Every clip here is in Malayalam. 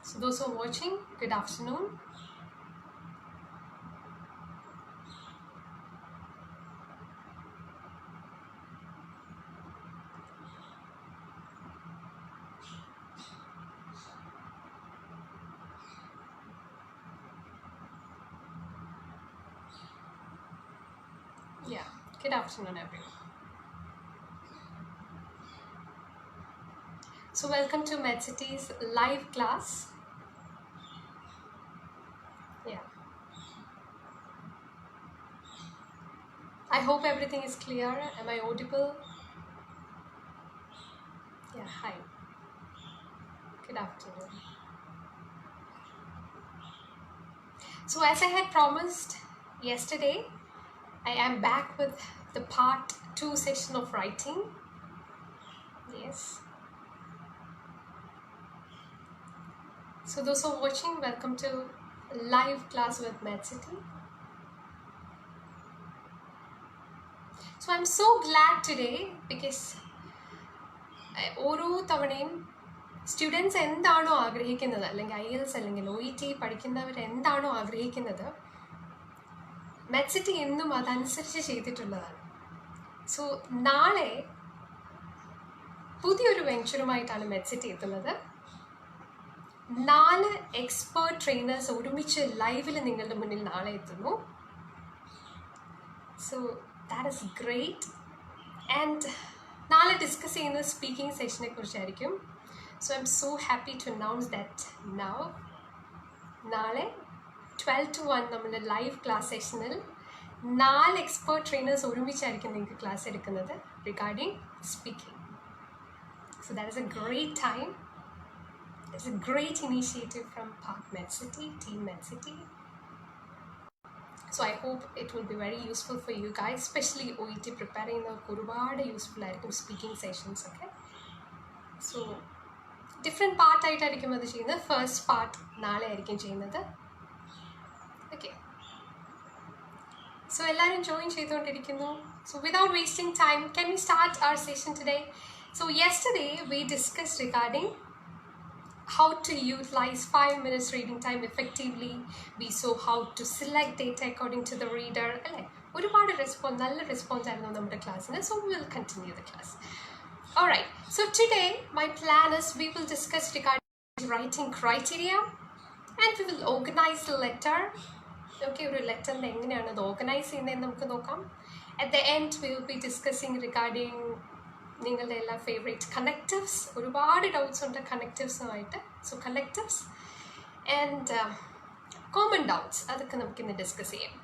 So those who are watching, good afternoon. Yeah, good afternoon everyone. So welcome to MedCity's live class. Yeah. I hope everything is clear. Am I audible? Yeah, hi. Good afternoon. So as I had promised yesterday, I am back with the part 2 session of writing. Yes. So those who are watching, welcome to live class with MedCity. So I'm so glad today because ഓരോ തവണയും സ്റ്റുഡൻസ് എന്താണോ ആഗ്രഹിക്കുന്നത് അല്ലെങ്കിൽ IELTS അല്ലെങ്കിൽ OET പഠിക്കുന്നവർ എന്താണോ ആഗ്രഹിക്കുന്നത് MedCity എന്നും അതനുസരിച്ച് ചെയ്തിട്ടുള്ളതാണ്. സോ നാളെ പുതിയൊരു വെഞ്ചറുമായിട്ടാണ് MedCity എത്തുന്നത്. 4 എക്സ്പേർട്ട് ട്രെയിനേഴ്സ് ഒരുമിച്ച് ലൈവിൽ നിങ്ങളുടെ മുന്നിൽ നാളെ എത്തുന്നു. So that is great. And നാളെ ഡിസ്കസ് ചെയ്യുന്ന സ്പീക്കിംഗ് സെഷനെ കുറിച്ചായിരിക്കും. So I'm so happy to announce that now നാളെ 12 to 1 നമ്മുടെ ലൈവ് ക്ലാസ് സെഷനിൽ 4 എക്സ്പേർട്ട് ട്രെയിനേഴ്സ് ഒരുമിച്ചായിരിക്കും നിങ്ങൾക്ക് ക്ലാസ് എടുക്കുന്നത് regarding speaking. So that is A great time. It's a great initiative from Park MedCity, Team MedCity. So I hope it will be very useful for you guys, especially OET preparing the kurubada useful speaking sessions. Okay, so different part aayittarikkum adu cheyyunnathu. First part naale aayirikkum cheyyunnathu. Okay, so ellarum join cheyitondirikkunnu. So without wasting time, can we start our session today? So yesterday we discussed regarding how to utilize 5 minutes reading time effectively. We saw how to select data according to the reader. ഒരുപാട് നല്ല റെസ്പോൺസ് ആയിരുന്നു നമ്മുടെ ക്ലാസ്സിന്. So we will continue the class. Alright, so today my plan is we will discuss regarding writing criteria and we will organize the letter. Okay, ഒരു ലെറ്ററിൽ എങ്ങനെയാണ് അത് ഓർഗനൈസ് ചെയ്യുന്നതെന്ന് നമുക്ക് നോക്കാം. At the end we will be discussing regarding നിങ്ങളുടെ എല്ലാ ഫേവറേറ്റ് കണക്റ്റീവ്സ്. ഒരുപാട് ഡൗട്ട്സ് ഉണ്ട് കണക്റ്റീവ്സുമായിട്ട്. So connectives and common doubts അതൊക്കെ നമുക്കിന്ന് ഡിസ്കസ് ചെയ്യാം.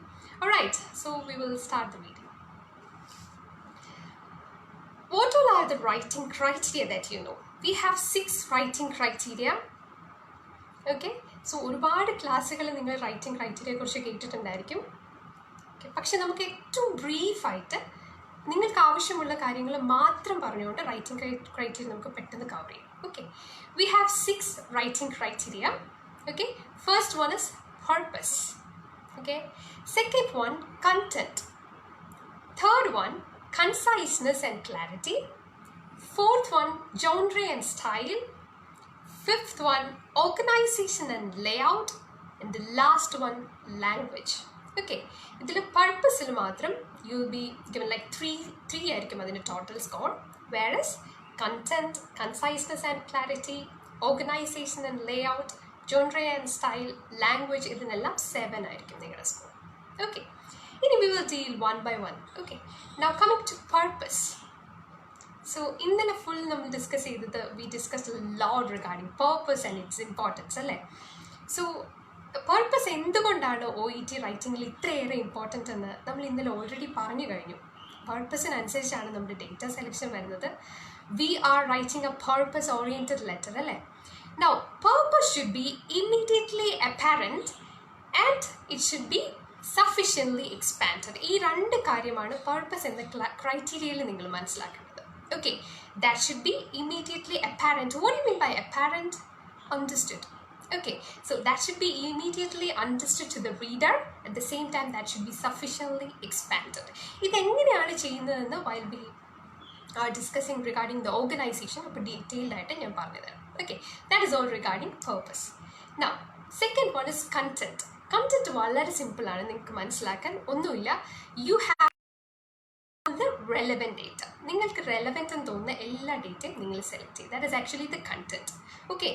Alright, so we will start the video. What all are the writing criteria that you know? We have 6 writing criteria. Okay, so ഒരുപാട് ക്ലാസ്സുകൾ നിങ്ങൾ റൈറ്റിംഗ് ക്രൈറ്റീരിയയെ കുറിച്ച് കേട്ടിട്ടുണ്ടായിരിക്കും. പക്ഷെ നമുക്ക് ഏറ്റവും ബ്രീഫായിട്ട് നിങ്ങൾക്ക് ആവശ്യമുള്ള കാര്യങ്ങൾ മാത്രം പറഞ്ഞുകൊണ്ട് റൈറ്റിംഗ് ക്രൈറ്റീരിയ നമുക്ക് പെട്ടെന്ന് കവർ ചെയ്യാം. Okay, we have 6 writing criteria. Okay, first one is purpose. Okay, second one content. Third one conciseness and clarity. Fourth one genre and style. Fifth one organisation and layout. And the last one language. Okay, ഇതിൽ പർപ്പസിൽ മാത്രം U will be given like 3 ആയിരിക്കും അതിൻ്റെ total score. Whereas content, conciseness and clarity, organisation and layout, genre and style, language, ഇതിനെല്ലാം 7 ആയിരിക്കും നിങ്ങളുടെ സ്കോർ. ഓക്കെ, ഇനി we will deal 1 by 1. Okay, now coming to purpose. So ഇന്നലെ ഫുൾ നമ്മൾ ഡിസ്കസ് ചെയ്തത് we discuss load regarding purpose and its importance അല്ലേ. സോ പർപ്പസ് എന്തുകൊണ്ടാണ് OET റൈറ്റിങ്ങിൽ ഇത്രയേറെ ഇമ്പോർട്ടൻ്റ് എന്ന് നമ്മൾ ഇന്നലെ ഓൾറെഡി പറഞ്ഞു കഴിഞ്ഞു. പർപ്പസിനനുസരിച്ചാണ് നമ്മുടെ ഡേറ്റ സെലക്ഷൻ വരുന്നത്. We are writing a purpose oriented letter അല്ലേ. Now purpose should be immediately apparent and it should be sufficiently expanded. ഈ 2 കാര്യമാണ് പർപ്പസ് എന്ന ക്രൈറ്റീരിയയിൽ നിങ്ങൾ മനസ്സിലാക്കേണ്ടത്. Okay, that should be immediately apparent. What you mean by apparent? Understood. Okay, so that should be immediately understood to the reader. At the same time, that should be sufficiently expanded. ഇതെങ്ങനെയാണ് ചെയ്യുന്നതെന്ന് while we are discussing regarding the organization, അപ്പോൾ ഡീറ്റെയിൽഡ് ആയിട്ട് ഞാൻ പറഞ്ഞുതരാം. Okay, that is all regarding purpose. Now, second one is content. Content വളരെ സിമ്പിൾ ആണ്, നിങ്ങൾക്ക് മനസ്സിലാക്കാൻ ഒന്നുമില്ല. You have the relevant data. നിങ്ങൾക്ക് relevant എന്ന് തോന്നുന്ന എല്ലാ ഡേറ്റയും നിങ്ങൾ സെലക്ട് ചെയ്യും. That is actually the content. Okay.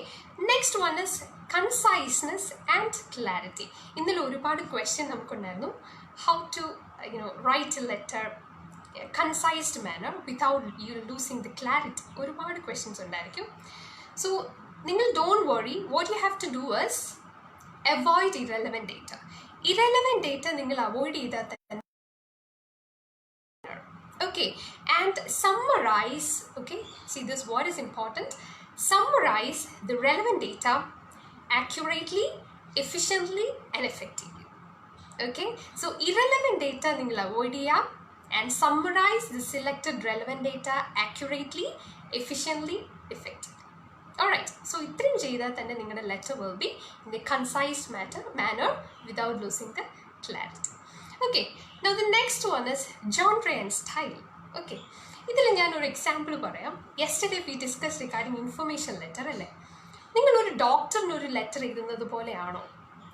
Next one is conciseness and clarity. ഇന്നലെ ഒരുപാട് question നമുക്കുണ്ടായിരുന്നു. How to write a letter concised manner without you losing the clarity. ഒരുപാട് questions ഉണ്ടായിരിക്കും. So നിങ്ങൾ don't worry. What you have to do is avoid irrelevant data. Irrelevant data നിങ്ങൾ avoid ചെയ്താൽ തന്നെ okay, and summarize. Okay, see this, what is important? Summarize the relevant data accurately, efficiently and effectively. Okay, so irrelevant data ningal avoid cheya and summarize the selected relevant data accurately, efficiently, effectively. Alright, so ഇത്രയും ചെയ്താൽ തന്നെ നിങ്ങളുടെ letter will be in a concise manner without losing the clarity. Okay, now the next one is genre and style. Okay, ഇതിൽ ഞാനൊരു എക്സാമ്പിൾ പറയാം. Yesterday we discuss regarding information letter അല്ലേ. നിങ്ങളൊരു ഡോക്ടറിനൊരു ലെറ്റർ എഴുതുന്നത് പോലെയാണോ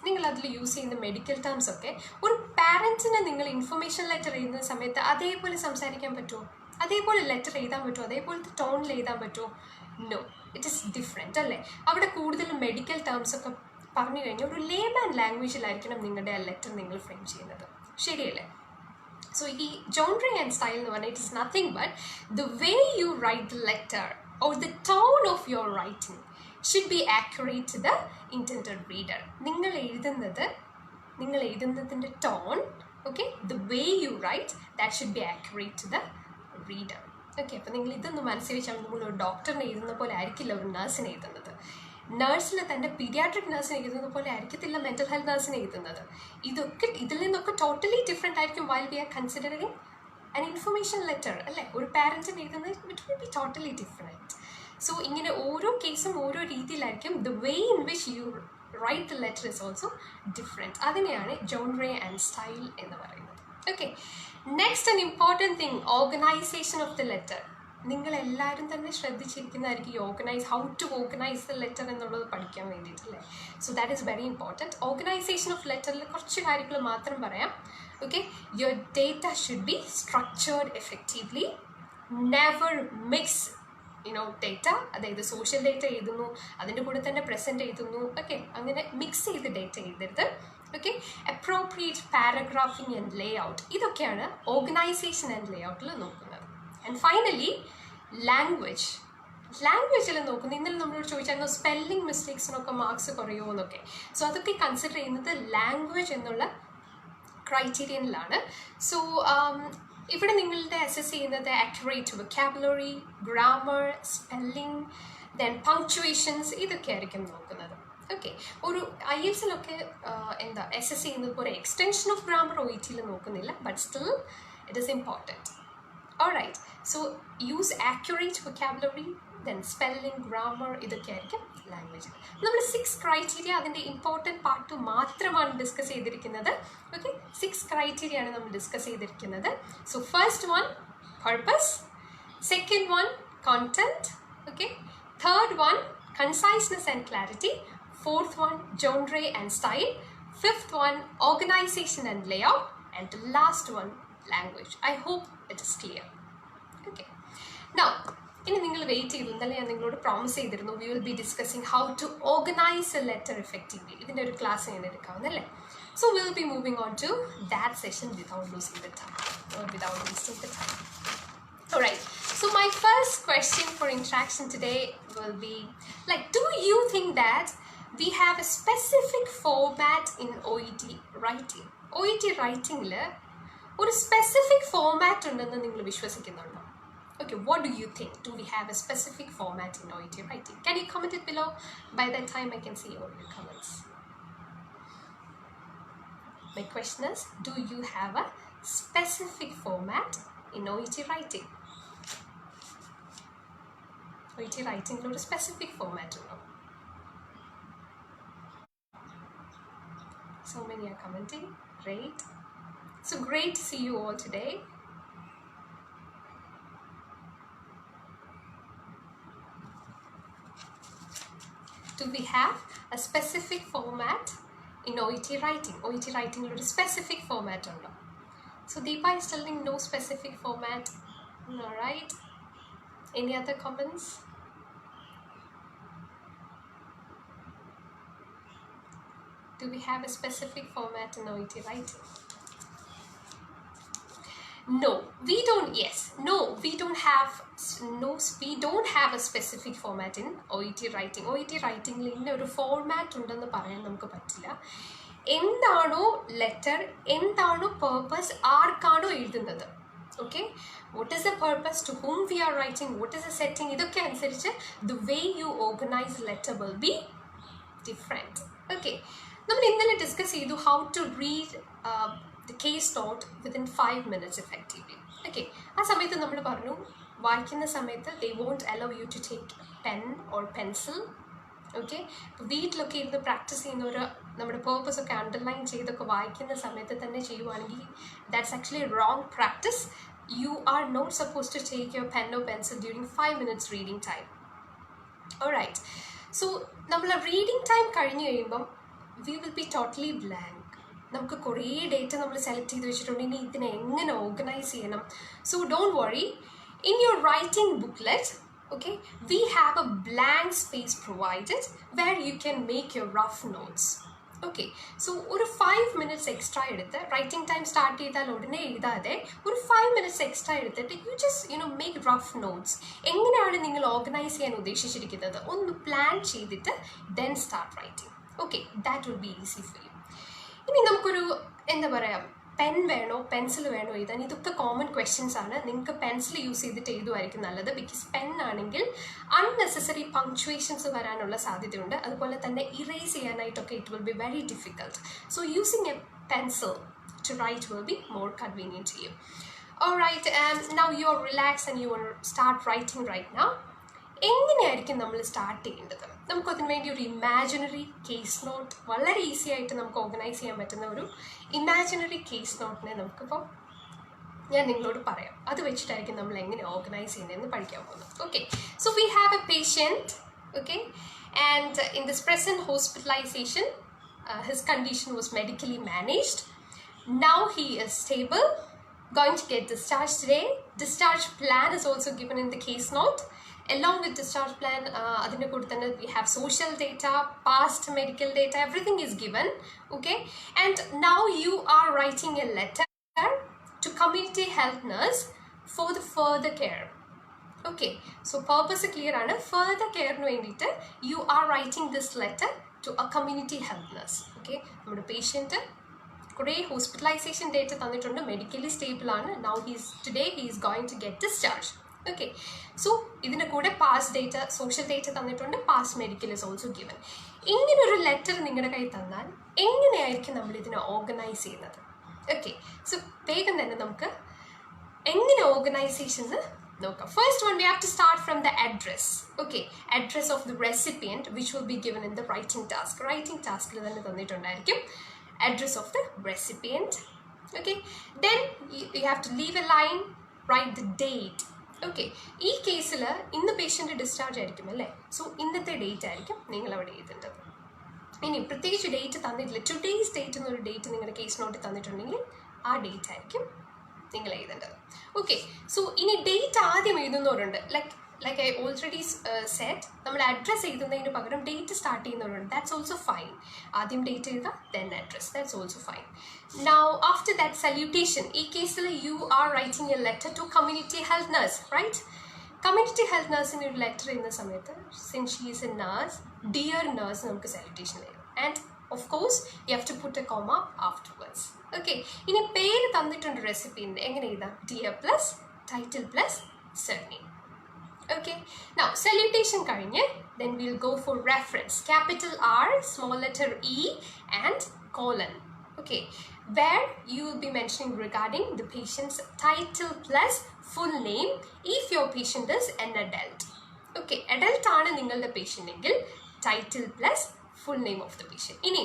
നിങ്ങൾ അതിൽ യൂസ് ചെയ്യുന്ന മെഡിക്കൽ ടേംസ് ഒക്കെ? ഒരു പാരൻസിന് നിങ്ങൾ ഇൻഫർമേഷൻ ലെറ്റർ എഴുതുന്ന സമയത്ത് അതേപോലെ സംസാരിക്കാൻ പറ്റുമോ? അതേപോലെ ലെറ്റർ എഴുതാൻ പറ്റുമോ? അതേപോലത്തെ ടോണിൽ എഴുതാൻ പറ്റുമോ? നോ, ഇറ്റ് ഈസ് ഡിഫറെൻറ്റ് അല്ലേ. അവിടെ കൂടുതലും മെഡിക്കൽ ടേംസ് ഒക്കെ പറഞ്ഞു കഴിഞ്ഞാൽ ഒരു ലേമാൻ ലാംഗ്വേജിലായിരിക്കണം നിങ്ങളുടെ ആ ലെറ്റർ നിങ്ങൾ ഫ്രെയിം ചെയ്യുന്നത്, ശരിയല്ലേ? So ഈ genre and style എന്ന് പറഞ്ഞാൽ it is nothing but the way you write the letter or the tone of your writing should be accurate to the intended reader. നിങ്ങൾ എഴുതുന്നതിൻ്റെ tone, okay, the way you write, that should be accurate to the reader. Okay, അപ്പോൾ നിങ്ങൾ ഇതൊന്ന് മനസ്സിൽ വെച്ചാൽ നമ്മൾ ഒരു ഡോക്ടറിനെ എഴുതുന്ന പോലെ ആയിരിക്കില്ല ഒരു നഴ്സിനെ എഴുതുന്നത്. നഴ്സിന് തൻ്റെ പീഡിയാട്രിക് നഴ്സിനെ എഴുതുന്ന പോലെ ആയിരിക്കത്തില്ല മെൻ്റൽ ഹെൽത്ത് നഴ്സിനെ എഴുതുന്നത്. ഇതിൽ നിന്നൊക്കെ ടോട്ടലി ഡിഫറെൻ്റ് ആയിരിക്കും while we are considering an information letter അല്ലേ. ഒരു പാരൻറ്റിന് എഴുതുന്നത് it will be totally different. So ഇങ്ങനെ ഓരോ കേസും ഓരോ രീതിയിലായിരിക്കും. The way in which you write the letter is also different. അതിനെയാണ് ജോൺറെ ആൻഡ് സ്റ്റൈൽ എന്ന് പറയുന്നത്. Okay, next an important thing, organisation of the letter. നിങ്ങളെല്ലാവരും തന്നെ ശ്രദ്ധിച്ചിരിക്കുന്നതായിരിക്കും how to organise the letter എന്നുള്ളത് പഠിക്കാൻ വേണ്ടിയിട്ടല്ലേ. So that is very important. Organisation of ലെറ്ററിൽ കുറച്ച് കാര്യങ്ങൾ മാത്രം പറയാം. Okay, your data should be structured effectively. Never mix data, അതായത് സോഷ്യൽ ഡേറ്റ എഴുതുന്നു അതിൻ്റെ കൂടെ തന്നെ പ്രസൻറ്റ് എഴുതുന്നു. ഓക്കെ, അങ്ങനെ മിക്സ് ചെയ്ത് ഡേറ്റ എഴുതരുത്. Okay, appropriate paragraphing and layout, ഇതൊക്കെയാണ് ഓർഗനൈസേഷൻ ആൻഡ് ലേ ഔട്ടിൽ നോക്കുന്നത്. ആൻഡ് ഫൈനലി ലാംഗ്വേജിൽ നോക്കുന്നത്, ഇന്നലെ നമ്മളോട് ചോദിച്ചായിരുന്നു സ്പെല്ലിംഗ് മിസ്റ്റേക്സിനൊക്കെ മാർക്സ് കുറയുമോ എന്നൊക്കെ. സോ അതൊക്കെ കൺസിഡർ ചെയ്യുന്നത് ലാംഗ്വേജ് എന്നുള്ള ക്രൈറ്റീരിയനിലാണ്. സോ ഇവിടെ നിങ്ങളുടെ അസസ് ചെയ്യുന്നത് accurate vocabulary, grammar, spelling, then punctuations, ഇതൊക്കെ ആയിരിക്കും നോക്കുന്നത്. ഓക്കെ, ഒരു IELTS-ലൊക്കെ അസസ് ചെയ്യുന്നത് പോലെ എക്സ്റ്റൻഷൻ ഓഫ് ഗ്രാമർ OET-ൽ നോക്കുന്നില്ല, but still it is important. Alright, so use accurate vocabulary, then spelling, grammar, ഇതൊക്കെ ആയിരിക്കും ലാംഗ്വേജ്. നമ്മൾ 6 ക്രൈറ്റീരിയ അതിൻ്റെ ഇമ്പോർട്ടൻറ്റ് പാർട്ട് മാത്രമാണ് ഡിസ്കസ് ചെയ്തിരിക്കുന്നത്. ഓക്കെ, 6 ക്രൈറ്റീരിയ ആണ് നമ്മൾ ഡിസ്കസ് ചെയ്തിരിക്കുന്നത്. So first one purpose, second one content, okay, third one conciseness and clarity, fourth one genre and style, fifth one organisation and layout, and the last one language. I hope it is clear. Okay, now ഇനി നിങ്ങൾ വെയിറ്റ് ചെയ്തു, ഇന്നലെ ഞാൻ നിങ്ങളോട് പ്രോമിസ് ചെയ്തിരുന്നു we will be discussing how to organize a letter effectively. ഇതിൻ്റെ ഒരു ക്ലാസ് ഞാൻ എടുക്കാവുന്നല്ലേ. So we will be moving on to that session without losing the time or without wasting the time. Alright, so my first question for interaction today will be like, do you think that we have a specific format in OET writing? OET writing-ൽ ഒരു സ്പെസിഫിക് ഫോമാറ്റ് ഉണ്ടെന്ന് നിങ്ങൾ വിശ്വസിക്കുന്നുണ്ടോ? Okay, what do you think? Do we have a specific format in OET writing? Can you comment it below? By that time I can see all your comments. My question is, do you have a specific format in OET writing? OET writing lo a specific format undo. So many are commenting. Great. So great to see you all today. Do we have a specific format in OET writing. OET writing is a specific format. So Deepa is telling no specific format. Alright. Any other comments? Do we have a specific format in OET writing? No, we don't. Yes, no, we don't have. No, we don't have a specific format in OET writing. OET writing line ഒരു ഫോർമാറ്റ് ഉണ്ടെന്ന് പറയാൻ നമുക്ക് പറ്റില്ല. എന്താണോ ലെറ്റർ, എന്താണോ പേർപ്പസ്, ആർക്കാണോ എഴുതുന്നത്, okay, what is the purpose, to whom we are writing, what is the setting, ഇതൊക്കെ അനുസരിച്ച് the way you organize letter will be different. Okay, നമ്മൾ ഇന്നലെ ഡിസ്കസ് ചെയ്തു how to read the case note within 5 minutes effectively. Okay, ആ സമയത്ത് നമ്മൾ പറഞ്ഞു വായിക്കുന്ന സമയത്ത് they won't allow you to take pen or pencil. Okay, ഇപ്പോൾ വീട്ടിലൊക്കെ ഇരുന്ന് പ്രാക്ടീസ് ചെയ്യുന്നവർ നമ്മുടെ പേർപ്പസ് ഒക്കെ അണ്ടർലൈൻ ചെയ്തൊക്കെ വായിക്കുന്ന സമയത്ത് തന്നെ ചെയ്യുവാണെങ്കിൽ that's actually wrong practice. You are not suppose to take your pen or pencil during 5 minutes reading time. Alright, so നമ്മൾ റീഡിങ് ടൈം കഴിഞ്ഞ് കഴിയുമ്പം we will be totally blank. നമുക്ക് കുറേ ഡേറ്റ നമ്മൾ സെലക്ട് ചെയ്ത് വെച്ചിട്ടുണ്ട്, ഇനി ഇതിനെ എങ്ങനെ ഓർഗനൈസ് ചെയ്യണം. So don't worry, in your writing booklet, okay, we have a blank space provided where you can make your rough notes. Okay, so ഒരു 5 minutes extra എടുത്ത് റൈറ്റിംഗ് ടൈം സ്റ്റാർട്ട് ചെയ്താൽ ഉടനെ എഴുതാതെ ഒരു 5 minutes extra എടുത്തിട്ട് you just make rough notes. എങ്ങനെയാണ് നിങ്ങൾ ഓർഗനൈസ് ചെയ്യാൻ ഉദ്ദേശിച്ചിരിക്കുന്നത് ഒന്ന് പ്ലാൻ ചെയ്തിട്ട് then start writing. Okay, that will be easy for you. ഇനി നമുക്കൊരു എന്താ പറയുക, പെൻ വേണോ പെൻസിൽ വേണോ എഴുതാൻ, ഇതൊക്കെ കോമൺ ക്വസ്റ്റ്യൻസ് ആണ്. നിങ്ങൾക്ക് പെൻസിൽ യൂസ് ചെയ്തിട്ട് എഴുതുമായിരിക്കും നല്ലത്. ബിക്കോസ് പെൻ ആണെങ്കിൽ അൺനെസസറി പങ്ക്ച്വേഷൻസ് വരാനുള്ള സാധ്യതയുണ്ട്. അതുപോലെ തന്നെ ഇറേസ് ചെയ്യാനായിട്ടൊക്കെ it will be very difficult. So using a pencil to write will be more convenient to you. Alright, now you are relax and you are start writing right now. എങ്ങനെയായിരിക്കും നമ്മൾ സ്റ്റാർട്ട് ചെയ്യേണ്ടത്? നമുക്കതിന് വേണ്ടി ഒരു ഇമാജിനറി കേസ് നോട്ട്, വളരെ ഈസി ആയിട്ട് നമുക്ക് ഓർഗനൈസ് ചെയ്യാൻ പറ്റുന്ന ഒരു ഇമാജിനറി കേസ് നോട്ടിനെ നമുക്കിപ്പോൾ ഞാൻ നിങ്ങളോട് പറയാം. അത് വെച്ചിട്ടായിരിക്കും നമ്മൾ എങ്ങനെ ഓർഗനൈസ് ചെയ്യുന്നതെന്ന് പഠിക്കാൻ പോകുന്നത്. Okay, so we have a patient, okay, and in this present hospitalization his condition was medically managed. Now he is stable, going to get discharged today. Discharge plan is also given in the case note. Along with discharge plan, we have social data, past medical data, everything is given. Okay, and now you are writing a letter to community health nurse for the further care. Okay, so purpose clear ആണ്. Further care nu vendite you are writing this letter to a community health nurse. Okay, നമ്മുടെ patient കുറേ ഹോസ്പിറ്റലൈസേഷൻ ഡേറ്റ തന്നിട്ടുണ്ട്, മെഡിക്കലി സ്റ്റേബിൾ ആണ്. Now today he is going to get discharge. Okay, so ഇതിൻ്റെ കൂടെ പാസ്റ്റ് ഡേറ്റ, സോഷ്യൽ ഡേറ്റ തന്നിട്ടുണ്ട്, past medical is also given. ഇങ്ങനൊരു ലെറ്റർ നിങ്ങളുടെ കയ്യിൽ തന്നാൽ എങ്ങനെയായിരിക്കും നമ്മൾ ഇതിനെ ഓർഗനൈസ് ചെയ്യുന്നത്? ഓക്കെ, സോ വേഗം തന്നെ നമുക്ക് എങ്ങനെ ഓർഗനൈസേഷൻ നോക്കാം. First one, we have to start from the address. Okay, address of the recipient which will be given in the writing task. Writing ടാസ്കിൽ തന്നെ തന്നിട്ടുണ്ടായിരിക്കും address of the recipient. Okay, then you have to leave a line, write the date. Okay, ഈ കേസിൽ ഇന്ന് പേഷ്യൻ്റ് ഡിസ്ചാർജ് ആയിരിക്കും അല്ലേ, സോ ഇന്നത്തെ ഡേറ്റ് ആയിരിക്കും നിങ്ങൾ അവിടെ എഴുതേണ്ടത്. ഇനി പ്രത്യേകിച്ച് ഡേറ്റ് തന്നിട്ടില്ല, ടുഡേയ്സ് ഡേറ്റ് എന്നൊരു ഡേറ്റ് നിങ്ങളുടെ കേസ് നോട്ടിൽ തന്നിട്ടുണ്ടെങ്കിൽ ആ ഡേറ്റ് ആയിരിക്കും നിങ്ങൾ എഴുതേണ്ടത്. ഓക്കെ, സോ ഇനി ഡേറ്റ് ആദ്യം എഴുതുന്നവരുണ്ട്. like I already said, നമ്മൾ അഡ്രസ് എഴുതുന്നതിന് പകരം ഡേറ്റ് സ്റ്റാർട്ട് ചെയ്യുന്നവരുണ്ട്. That's also fine. ആദ്യം ഡേറ്റ് എഴുതുക, then address, that's also fine. Now after that salutation. ഈ കേസിൽ you are writing a letter to community health nurse, right? Community health നഴ്സിന് ഒരു ലെറ്റർ ചെയ്യുന്ന സമയത്ത് since she is a nurse, dear nurse നമുക്ക് സല്യൂട്ടേഷൻ എഴുതാം. And of course you have to put a comma afterwards. Okay, ഇനി പേര് തന്നിട്ടുണ്ട് റെസിപ്പിൻ്റെ, എങ്ങനെ എഴുതാം? Dear plus title plus surname. Okay, now salutation കഴിഞ്ഞ് then we'll go for reference. Capital R, small letter E and colon. Okay, where you will be mentioning regarding the patient's title plus full name if your patient is an adult. Okay, adult ആണ് നിങ്ങളുടെ പേഷ്യൻ്റ് എങ്കിൽ title plus full name of the patient. ഇനി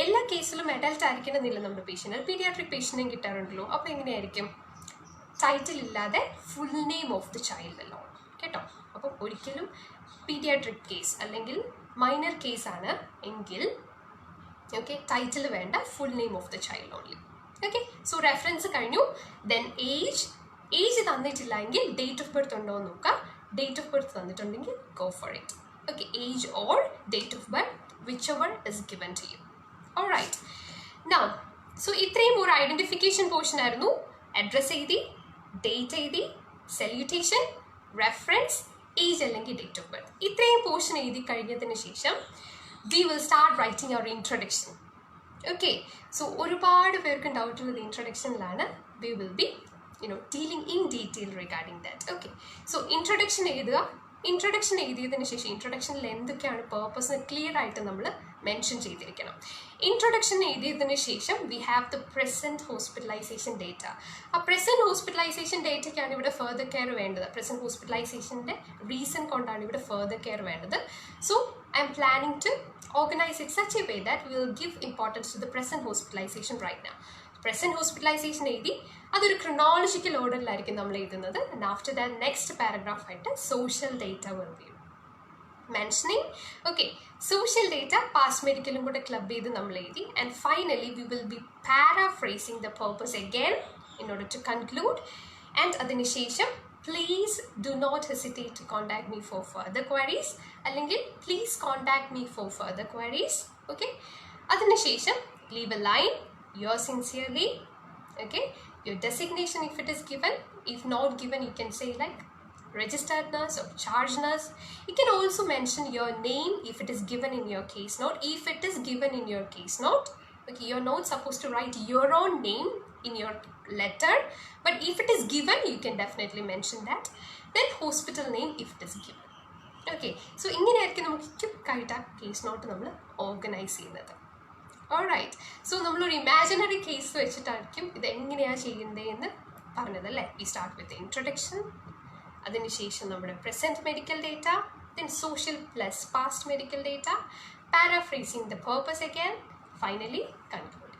എല്ലാ കേസിലും അഡൽട്ട് ആയിരിക്കണമെന്നില്ല നമ്മുടെ പേഷ്യൻ്റ്, പീഡിയാട്രിക് പേഷ്യൻറ്റും കിട്ടാറുണ്ടല്ലോ. അപ്പോൾ എങ്ങനെയായിരിക്കും? ടൈറ്റിൽ ഇല്ലാതെ full name of the child അല്ലോ, കേട്ടോ. അപ്പം ഒരിക്കലും പീഡിയാട്രിക് കേസ് അല്ലെങ്കിൽ മൈനർ കേസ് ആണ് എങ്കിൽ ഓക്കെ ടൈറ്റിൽ വേണ്ട full name of the child only. Okay so reference കഴിഞ്ഞു. ദെൻ ഏജ് തന്നിട്ടില്ല എങ്കിൽ ഡേറ്റ് ഓഫ് ബർത്ത് ഉണ്ടോ എന്ന് നോക്കുക. ഡേറ്റ് ഓഫ് ബർത്ത് തന്നിട്ടുണ്ടെങ്കിൽ go for it. Okay age or date of birth whichever is given to you. Alright. Now, so ഇത്രയും ഒരു ഐഡന്റിഫിക്കേഷൻ പോർഷൻ ആയിരുന്നു. അഡ്രസ് എഴുതി, ഡേറ്റ് എഴുതി, സല്യൂട്ടേഷൻ, റെഫറൻസ്, ഏജ് അല്ലെങ്കിൽ ഡേറ്റ് ഓഫ് ബർത്ത്. ഇത്രയും പോർഷൻ എഴുതി കഴിഞ്ഞതിന് ശേഷം we will start writing our introduction. Okay. So ഒരുപാട് പേർക്ക് ഡൗട്ടുള്ളത് ഇൻട്രൊഡക്ഷനിലാണ്. We will be dealing in detail regarding that. Okay. So introduction എഴുതുക. ഇൻട്രൊഡക്ഷൻ എഴുതിയതിന് ശേഷം ഇൻട്രൊഡക്ഷനിൽ എന്തൊക്കെയാണ് പേർപ്പസ് ക്ലിയർ ആയിട്ട് നമ്മൾ മെൻഷൻ ചെയ്തിരിക്കണം. ഇൻട്രൊഡക്ഷൻ എഴുതിയതിന് ശേഷം we have the present hospitalisation data. ആ പ്രസൻറ്റ് ഹോസ്പിറ്റലൈസേഷൻ ഡേറ്റയ്ക്കാണ് ഇവിടെ ഫർദർ കെയർ വേണ്ടത്. പ്രസൻറ്റ് ഹോസ്പിറ്റലൈസേഷൻ്റെ റീസൺ കൊണ്ടാണ് ഇവിടെ ഫർദർ കെയർ വേണ്ടത്. So I'm planning to organize it such a way that we will give importance to the present hospitalization right now. Present hospitalization എഴുതി അതൊരു ക്രൊണോളജിക്കൽ ഓർഡറിലായിരിക്കും നമ്മൾ എഴുതുന്നത്. And after that next paragraph ആയിട്ട് social data will be mentioning. Okay social data past മെഡിക്കലും കൂടെ ക്ലബ് ചെയ്ത് നമ്മൾ എഴുതി. And finally we will be paraphrasing the purpose again in order to conclude. And അതിനുശേഷം please do not hesitate to contact me for further queries. അല്ലെങ്കിൽ please contact me for further queries. Okay. അതിനുശേഷം leave a line. Yours sincerely. Okay. Your designation if it is given. If not given, you can say like registered nurse or charge nurse. You can also mention your name if it is given in your case note. If it is given in your case note, okay, you're not supposed to write your own name in your letter, but if it is given you can definitely mention that. Then hospital name if it is given. Okay, so ഇങ്ങനെയായിരിക്കും നമുക്ക് ക്വിക്കായിട്ട് ആ കേസ് നോട്ട് നമ്മൾ ഓർഗനൈസ് ചെയ്യുന്നത്. ഓൾറൈറ്റ്. സോ നമ്മളൊരു ഇമാജിനറി കേസ് വെച്ചിട്ടായിരിക്കും ഇത് എങ്ങനെയാണ് ചെയ്യേണ്ടതെന്ന് പറഞ്ഞത് അല്ലേ. വി സ്റ്റാർട്ട് വിത്ത് ഇൻട്രൊഡക്ഷൻ, അതിനുശേഷം നമ്മുടെ present medical data, then social plus past medical data, paraphrasing the purpose again, finally conclude.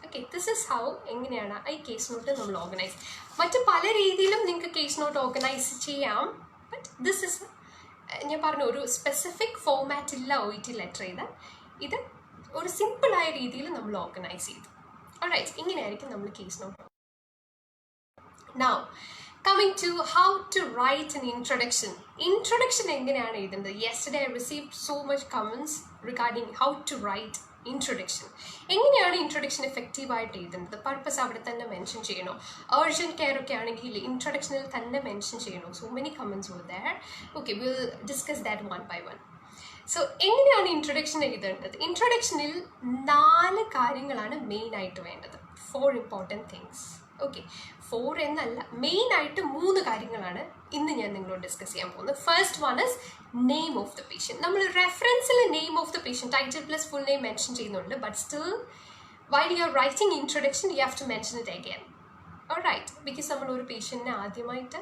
Okay this is how എങ്ങനെയാണ് ഈ കേസ് നോട്ട് നമ്മൾ ഓർഗനൈസ്. മറ്റ് പല രീതിയിലും നിങ്ങൾക്ക് കേസ് നോട്ട് ഓർഗനൈസ് ചെയ്യാം. ബട്ട് ദിസ് ഇസ് ഞാൻ പറഞ്ഞ ഒരു സ്പെസിഫിക് ഫോമാറ്റ് ഇല്ല OET ലെറ്റർ ചെയ്താൽ. ഇത് ഒരു സിമ്പിളായ രീതിയിൽ നമ്മൾ ഓർഗനൈസ് ചെയ്തു. ഓൾറൈറ്റ് ഇങ്ങനെയായിരിക്കും നമ്മൾ case note. Now coming to how to write an introduction. Introduction എങ്ങനെയാണ് എഴുതേണ്ടത്? Yesterday I received so much comments regarding how to write introduction. എങ്ങനെയാണ് ഇൻട്രൊഡക്ഷൻ എഫക്റ്റീവായിട്ട് എഴുതുന്നത്? പർപ്പസ് അവിടെ തന്നെ മെൻഷൻ ചെയ്യണോ? അർജൻറ്റ് കെയർ ഒക്കെ ആണെങ്കിൽ ഇൻട്രൊഡക്ഷനിൽ തന്നെ മെൻഷൻ ചെയ്യണോ? So many comments were there. Okay will discuss that one by one. So എങ്ങനെയാണ് ഇൻട്രൊഡക്ഷൻ എഴുതേണ്ടത്? ഇൻട്രൊഡക്ഷനിൽ 4 കാര്യങ്ങളാണ് മെയിനായിട്ട് വേണ്ടത്. 4 ഇമ്പോർട്ടൻറ്റ് തിങ്സ്. ഓക്കെ 4 എന്നല്ല, മെയിനായിട്ട് 3 കാര്യങ്ങളാണ് ഇന്ന് ഞാൻ നിങ്ങളോട് ഡിസ്കസ് ചെയ്യാൻ പോകുന്നത്. First one is name of the patient. നമ്മൾ റെഫറൻസിൽ name of the patient title plus full name mention ചെയ്യുന്നുണ്ട്. But still while you are writing introduction you have to mention it again. Alright. Because നമ്മൾ ഒരു പേഷ്യൻറ്റിനെ ആദ്യമായിട്ട്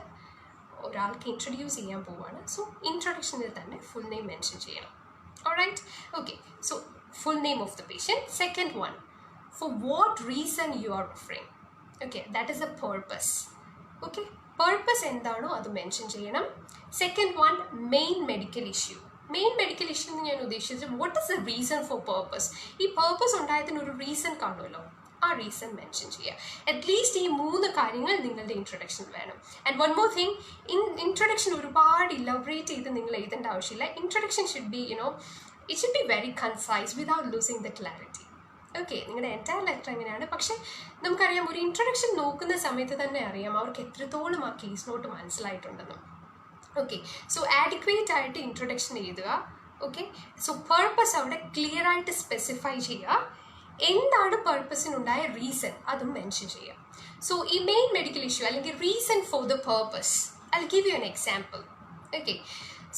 ഒരാൾക്ക് ഇൻട്രൊഡ്യൂസ് ചെയ്യാൻ പോവുകയാണ്. സോ ഇൻട്രൊഡക്ഷനിൽ തന്നെ ഫുൾ നെയിം മെൻഷൻ ചെയ്യണം. Alright. Okay so full name of the patient. Second one for what reason you are referring. Okay, that is the purpose. Okay, purpose എന്താണോ അത് മെൻഷൻ ചെയ്യണം. Second one main medical issue. Main medical issue എന്ന് ഞാൻ ഉദ്ദേശിച്ചത് what is the reason for purpose. ഈ പർപ്പസ് ഉണ്ടായതിന് ഒരു റീസൺ കാണുമല്ലോ, ആ റീസൺ മെൻഷൻ ചെയ്യുക. അറ്റ്ലീസ്റ്റ് ഈ 3 കാര്യങ്ങൾ നിങ്ങളുടെ ഇൻട്രൊഡക്ഷൻ വേണം. And one more thing, introduction ഒരുപാട് ഇലബറേറ്റ് ചെയ്ത് നിങ്ങൾ എഴുതേണ്ട ആവശ്യമില്ല. Introduction should be it should be very concise without losing the clarity. Okay നിങ്ങളുടെ എൻറ്റയർ ലെറ്റർ എങ്ങനെയാണ്. പക്ഷേ നമുക്കറിയാം ഒരു ഇൻട്രൊഡക്ഷൻ നോക്കുന്ന സമയത്ത് തന്നെ അറിയാം അവർക്ക് എത്രത്തോളം ആ കേസ് നോട്ട് മനസ്സിലായിട്ടുണ്ടെന്ന്. ഓക്കെ സോ ആഡിക്വേറ്റ് ആയിട്ട് ഇൻട്രൊഡക്ഷൻ എഴുതുക. ഓക്കെ സോ പർപ്പസ് അവിടെ ക്ലിയർ ആയിട്ട് സ്പെസിഫൈ ചെയ്യുക. എന്താണ് പർപ്പസിനുണ്ടായ റീസൺ അതും മെൻഷൻ ചെയ്യുക. സോ ഈ മെയിൻ മെഡിക്കൽ ഇഷ്യൂ അല്ലെങ്കിൽ reason for the purpose I give you an example. Okay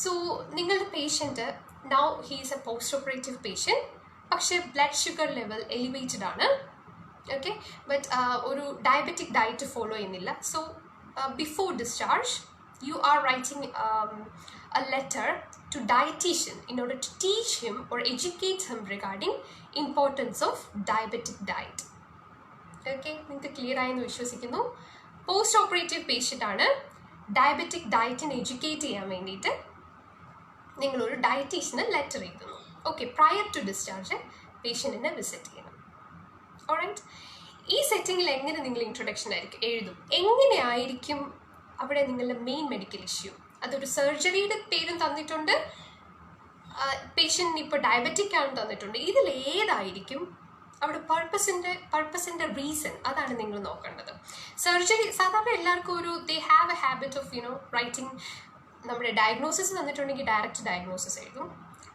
so നിങ്ങളുടെ patient now he is a post operative patient. പക്ഷേ ബ്ലഡ് ഷുഗർ ലെവൽ എലിവേറ്റഡ് ആണ്. ഓക്കെ ബട്ട് ഒരു ഡയബറ്റിക് ഡയറ്റ് ഫോളോ ചെയ്യുന്നില്ല. So before discharge you are writing a letter to dietitian in order to teach him or educate him regarding importance of diabetic diet. Okay, നിങ്ങൾക്ക് ക്ലിയർ ആയെന്ന് വിശ്വസിക്കുന്നു. പോസ്റ്റ് ഓപ്പറേറ്റീവ് പേഷ്യൻ്റ് ആണ്. ഡയബറ്റിക് ഡയറ്റിനെ എഡ്യൂക്കേറ്റ് ചെയ്യാൻ വേണ്ടിയിട്ട് നിങ്ങളൊരു ഡയറ്റീഷ്യന് ലെറ്റർ എഴുതുന്നു. ഓക്കെ, പ്രയർ ടു ഡിസ്ചാർജ് പേഷ്യൻറ്റിനെ വിസിറ്റ് ചെയ്യണം. ഓൾറൈറ്റ്, ഈ സെറ്റിങ്ങിൽ എങ്ങനെ നിങ്ങൾ ഇൻട്രൊഡക്ഷൻ ആയിരിക്കും എഴുതും, എങ്ങനെയായിരിക്കും അവിടെ നിങ്ങളുടെ മെയിൻ മെഡിക്കൽ ഇഷ്യൂ, അതൊരു സർജറിയുടെ പേരും തന്നിട്ടുണ്ട്, പേഷ്യൻറ്റിന് ഇപ്പോൾ ഡയബറ്റിക് ആണ് തന്നിട്ടുണ്ട്, ഇതിലേതായിരിക്കും അവിടെ പർപ്പസിൻ്റെ റീസൺ, അതാണ് നിങ്ങൾ നോക്കേണ്ടത്. സർജറി സാധാരണ എല്ലാവർക്കും ഒരു they have A habit of writing, നമ്മുടെ ഡയഗ്നോസിസ് തന്നിട്ടുണ്ടെങ്കിൽ ഡയറക്റ്റ് ഡയഗ്നോസിസ് എഴുതും.